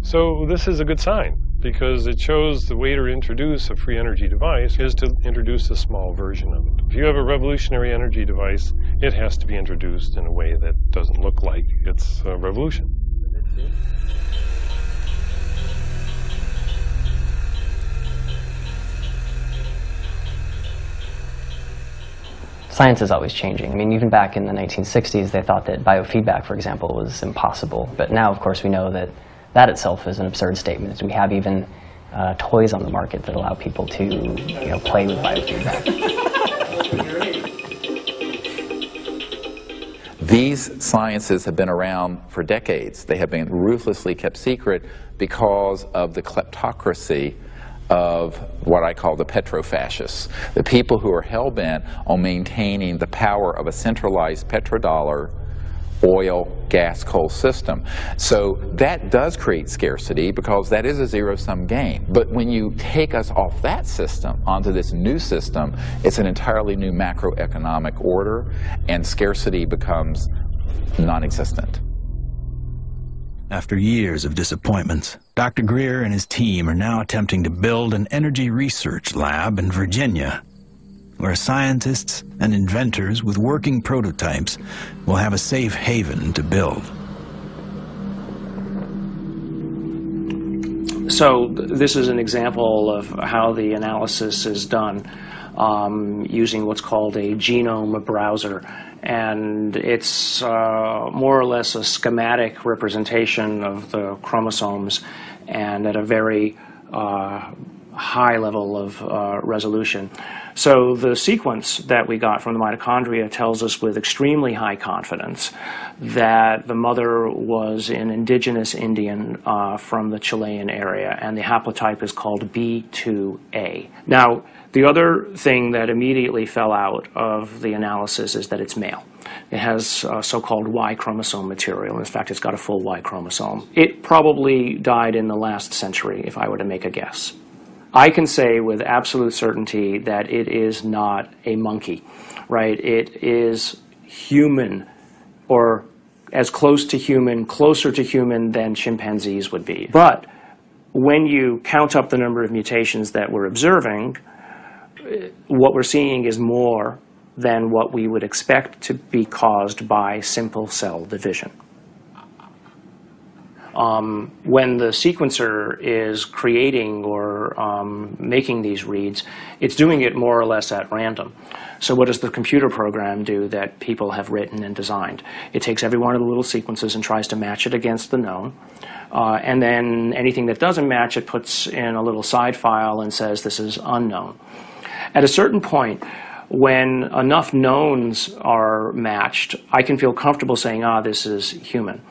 So this is a good sign. because it shows the way to introduce a free energy device is to introduce a small version of it. If you have a revolutionary energy device, it has to be introduced in a way that doesn't look like it's a revolution. Science is always changing. I mean, even back in the 1960s, they thought that biofeedback, for example, was impossible. But now, of course, we know that that itself is an absurd statement. We have even toys on the market that allow people to, play with biofeedback. These sciences have been around for decades. They have been ruthlessly kept secret because of the kleptocracy of what I call the petrofascists, the people who are hell-bent on maintaining the power of a centralized petrodollar, oil, gas, coal system. So that does create scarcity because that is a zero-sum game. But when you take us off that system onto this new system, it's an entirely new macroeconomic order, and scarcity becomes non-existent. After years of disappointments, Dr. Greer and his team are now attempting to build an energy research lab in Virginia, where scientists and inventors with working prototypes will have a safe haven to build. So this is an example of how the analysis is done using what's called a genome browser. And it's more or less a schematic representation of the chromosomes and at a very high level of resolution. So the sequence that we got from the mitochondria tells us with extremely high confidence that the mother was an indigenous Indian from the Chilean area, and the haplotype is called B2A. Now, the other thing that immediately fell out of the analysis is that it's male. It has so-called Y chromosome material. In fact, it's got a full Y chromosome. It probably died in the last century, if I were to make a guess. I can say with absolute certainty that it is not a monkey, right? It is human, or as close to human, closer to human than chimpanzees would be. But when you count up the number of mutations that we're observing, what we're seeing is more than what we would expect to be caused by simple cell division. When the sequencer is creating or making these reads, it's doing it more or less at random. So what does the computer program do that people have written and designed? It takes every one of the little sequences and tries to match it against the known. And then anything that doesn't match, it puts in a little side file and says this is unknown. At a certain point, when enough knowns are matched, I can feel comfortable saying, this is human,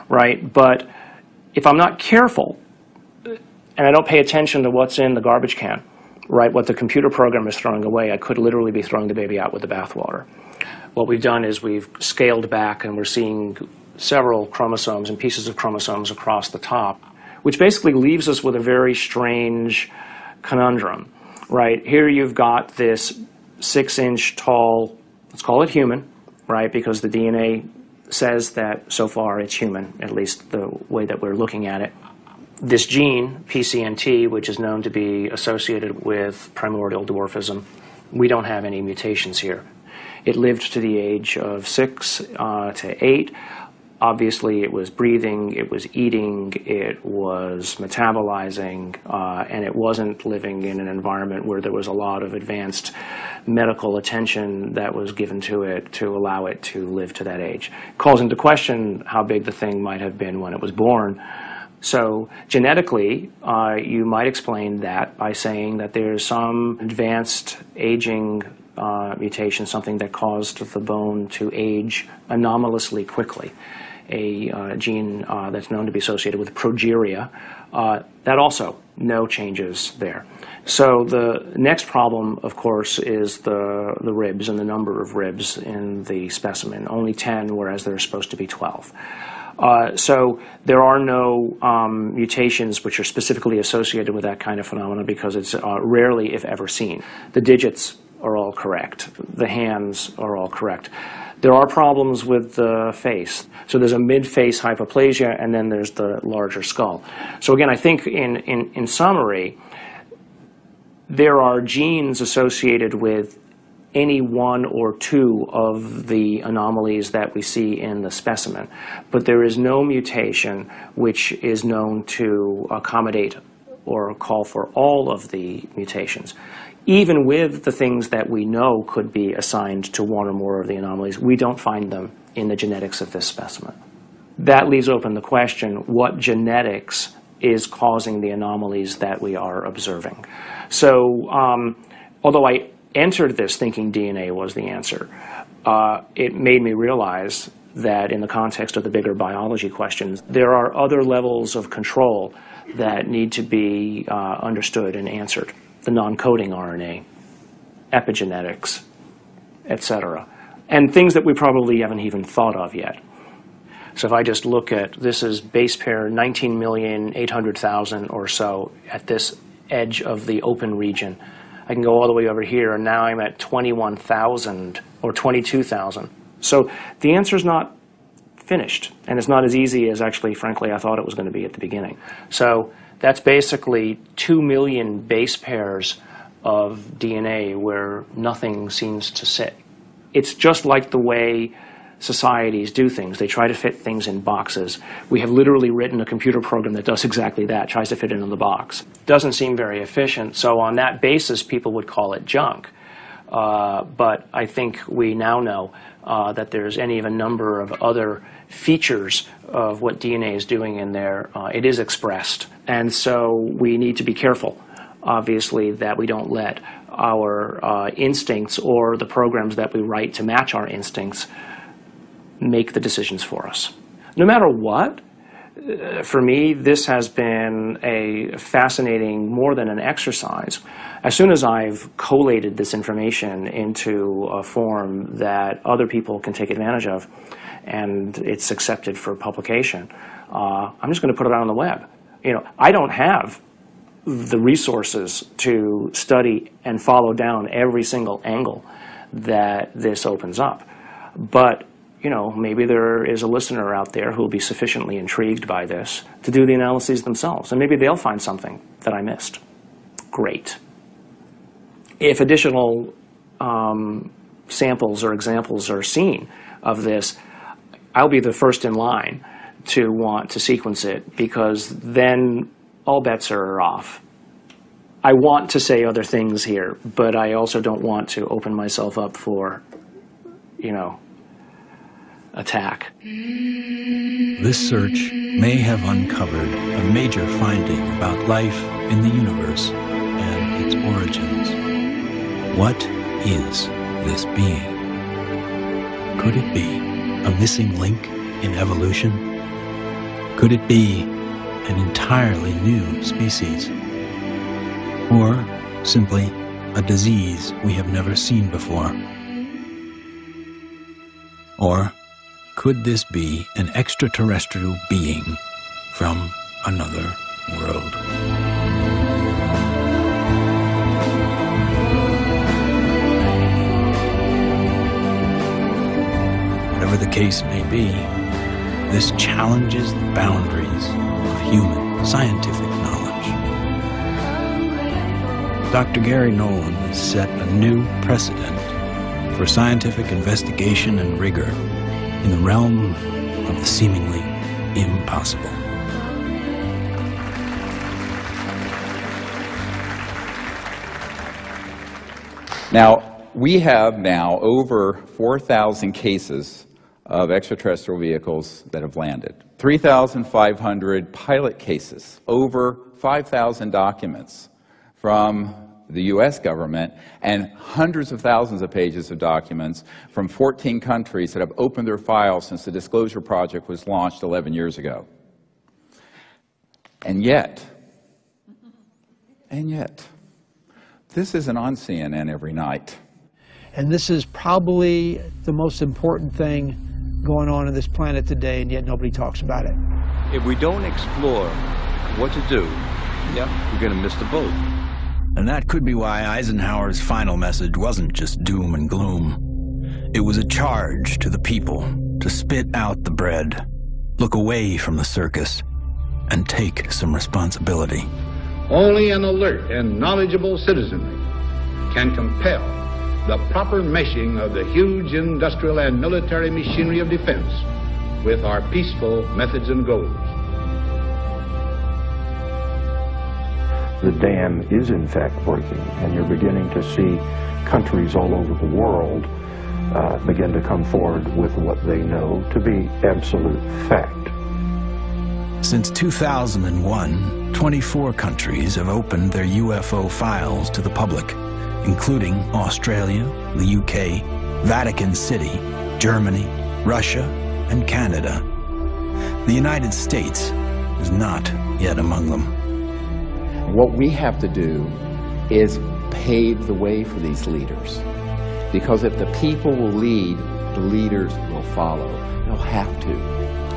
right? But if I'm not careful, and I don't pay attention to what's in the garbage can, right, what the computer program is throwing away, I could literally be throwing the baby out with the bathwater. What we've done is we've scaled back, and we're seeing several chromosomes and pieces of chromosomes across the top, which basically leaves us with a very strange conundrum. Right, here you've got this 6-inch tall, let's call it human, right, because the DNA says that so far it's human, at least the way that we're looking at it. This gene, PCNT, which is known to be associated with primordial dwarfism, we don't have any mutations here. It lived to the age of 6 to 8. Obviously, it was breathing, it was eating, it was metabolizing, and it wasn't living in an environment where there was a lot of advanced medical attention that was given to it to allow it to live to that age. It calls into question how big the thing might have been when it was born. So genetically, you might explain that by saying that there's some advanced aging mutation, something that caused the bone to age anomalously quickly. A gene that's known to be associated with progeria, that also no changes there. So the next problem, of course, is the ribs and the number of ribs in the specimen. Only 10, whereas there are supposed to be 12. So there are no mutations which are specifically associated with that kind of phenomenon because it's rarely, if ever, seen. The digits are all correct. The hands are all correct. There are problems with the face. So there's a mid-face hypoplasia, and then there's the larger skull. So again, I think in summary, there are genes associated with any one or two of the anomalies that we see in the specimen. But there is no mutation which is known to accommodate or call for all of the mutations. Even with the things that we know could be assigned to one or more of the anomalies, we don't find them in the genetics of this specimen. That leaves open the question, what genetics is causing the anomalies that we are observing? So, although I entered this thinking DNA was the answer, it made me realize that in the context of the bigger biology questions, there are other levels of control that need to be understood and answered. The non-coding RNA, epigenetics, etc. And things that we probably haven't even thought of yet. So if I just look at, this is base pair 19,800,000 or so at this edge of the open region. I can go all the way over here, and now I'm at 21,000 or 22,000. So the answer's not finished, and it's not as easy as actually, frankly, I thought it was going to be at the beginning. So that's basically 2 million base pairs of DNA where nothing seems to sit. It's just like the way societies do things. They try to fit things in boxes. We have literally written a computer program that does exactly that, tries to fit it in the box. Doesn't seem very efficient, so on that basis, people would call it junk. But I think we now know that there's any of a number of other features of what DNA is doing in there. It is expressed. And so we need to be careful, obviously, that we don't let our instincts or the programs that we write to match our instincts make the decisions for us. No matter what, for me, this has been a fascinating, more than an exercise. As soon as I've collated this information into a form that other people can take advantage of, and it's accepted for publication, I'm just going to put it out on the web. You know, I don't have the resources to study and follow down every single angle that this opens up. But you know, maybe there is a listener out there who will be sufficiently intrigued by this to do the analyses themselves, and maybe they'll find something that I missed. Great. If additional samples or examples are seen of this, I'll be the first in line to want to sequence it, because then all bets are off. I want to say other things here, but I also don't want to open myself up for, you know, attack. This search may have uncovered a major finding about life in the universe and its origins. What is this being? Could it be a missing link in evolution? Could it be an entirely new species? Or simply a disease we have never seen before? Or could this be an extraterrestrial being from another world? Whatever the case may be, this challenges the boundaries of human scientific knowledge. Dr. Gary Nolan has set a new precedent for scientific investigation and rigor in the realm of the seemingly impossible. Now, we have now over 4,000 cases of extraterrestrial vehicles that have landed, 3,500 pilot cases, over 5,000 documents from the U.S. government, and hundreds of thousands of pages of documents from 14 countries that have opened their files since the Disclosure Project was launched 11 years ago. And yet, this isn't on CNN every night. And this is probably the most important thing going on this planet today, and yet nobody talks about it. If we don't explore what to do, we're going to miss the boat. And that could be why Eisenhower's final message wasn't just doom and gloom. It was a charge to the people to spit out the bread, look away from the circus, and take some responsibility. Only an alert and knowledgeable citizenry can compel the proper meshing of the huge industrial and military machinery of defense with our peaceful methods and goals. The dam is in fact working, and you're beginning to see countries all over the world begin to come forward with what they know to be absolute fact. Since 2001, 24 countries have opened their UFO files to the public, including Australia, the UK, Vatican City, Germany, Russia, and Canada. The United States is not yet among them. What we have to do is pave the way for these leaders. Because if the people will lead, the leaders will follow. They'll have to.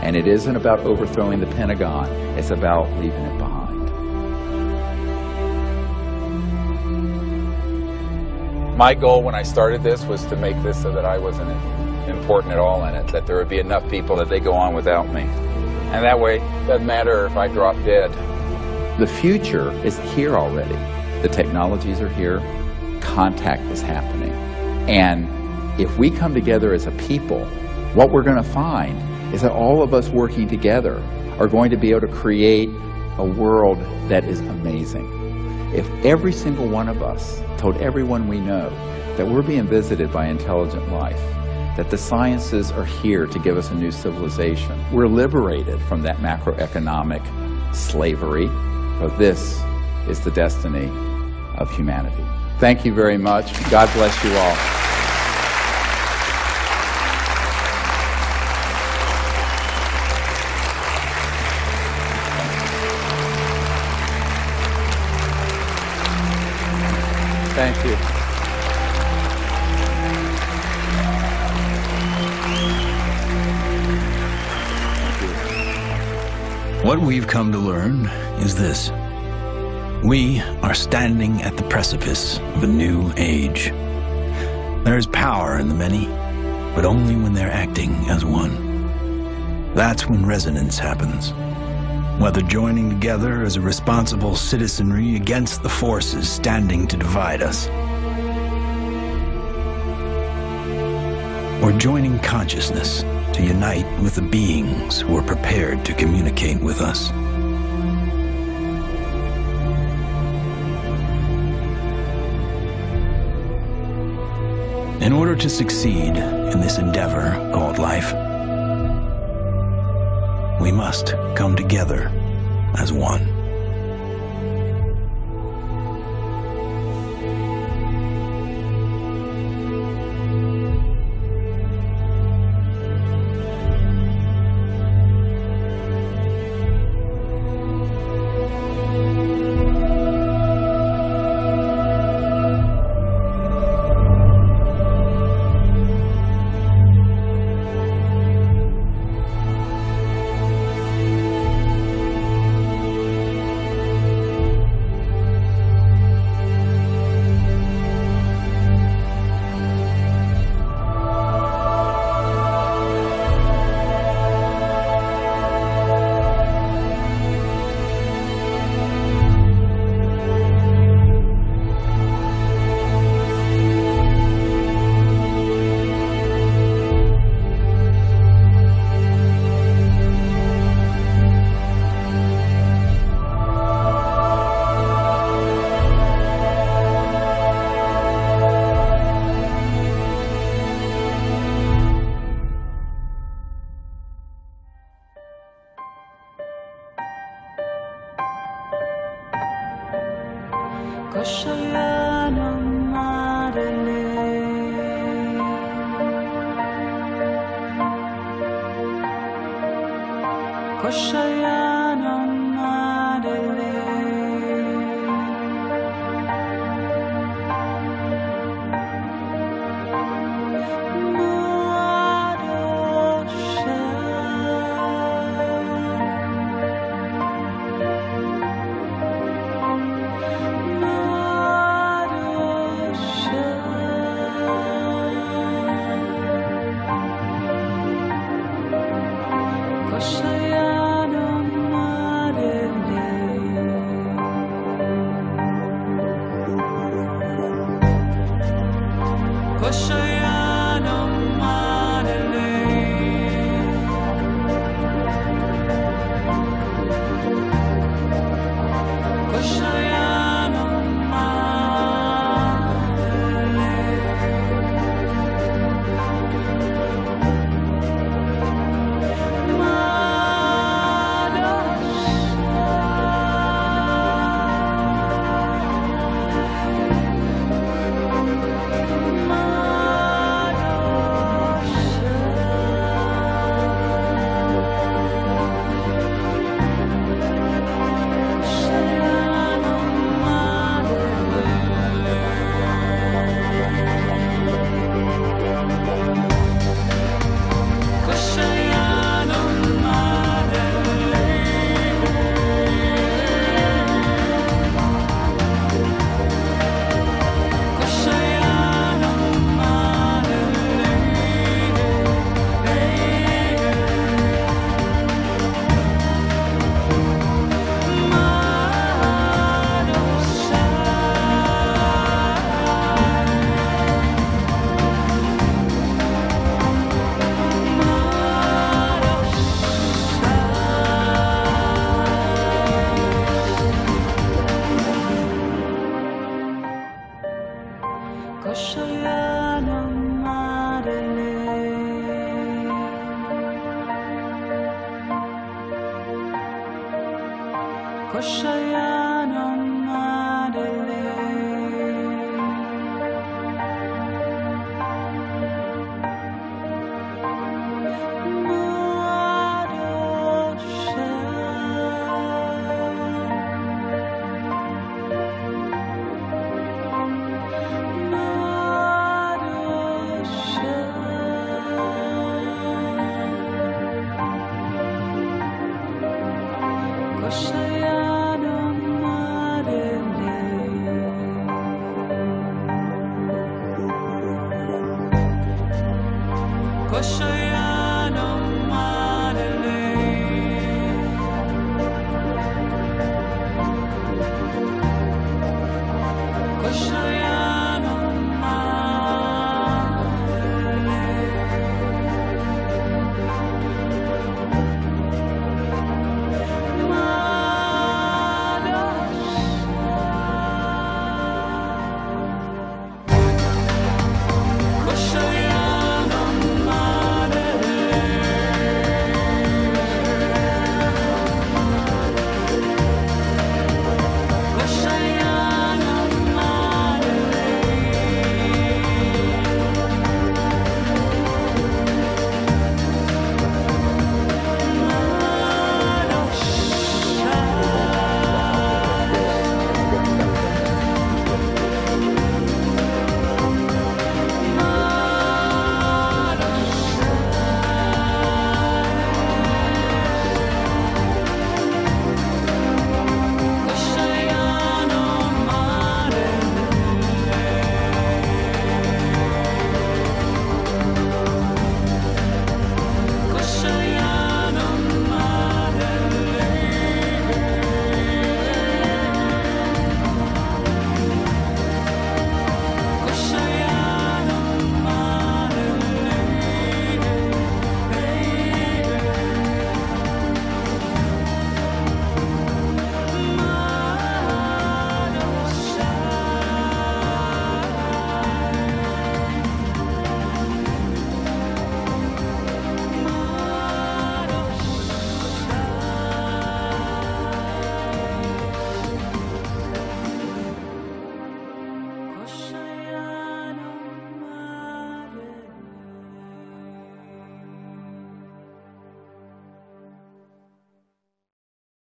And it isn't about overthrowing the Pentagon, it's about leaving it behind. My goal when I started this was to make this so that I wasn't important at all in it, that there would be enough people that they go on without me. And that way, it doesn't matter if I drop dead. The future is here already. The technologies are here. Contact is happening. And if we come together as a people, what we're going to find is that all of us working together are going to be able to create a world that is amazing. If every single one of us told everyone we know that we're being visited by intelligent life, that the sciences are here to give us a new civilization, we're liberated from that macroeconomic slavery, but this is the destiny of humanity. Thank you very much. God bless you all. Thank you. What we've come to learn is this. We are standing at the precipice of a new age. There is power in the many, but only when they're acting as one. That's when resonance happens. Whether joining together as a responsible citizenry against the forces standing to divide us, or joining consciousness to unite with the beings who are prepared to communicate with us. In order to succeed in this endeavor called life, we must come together as one. Ocean.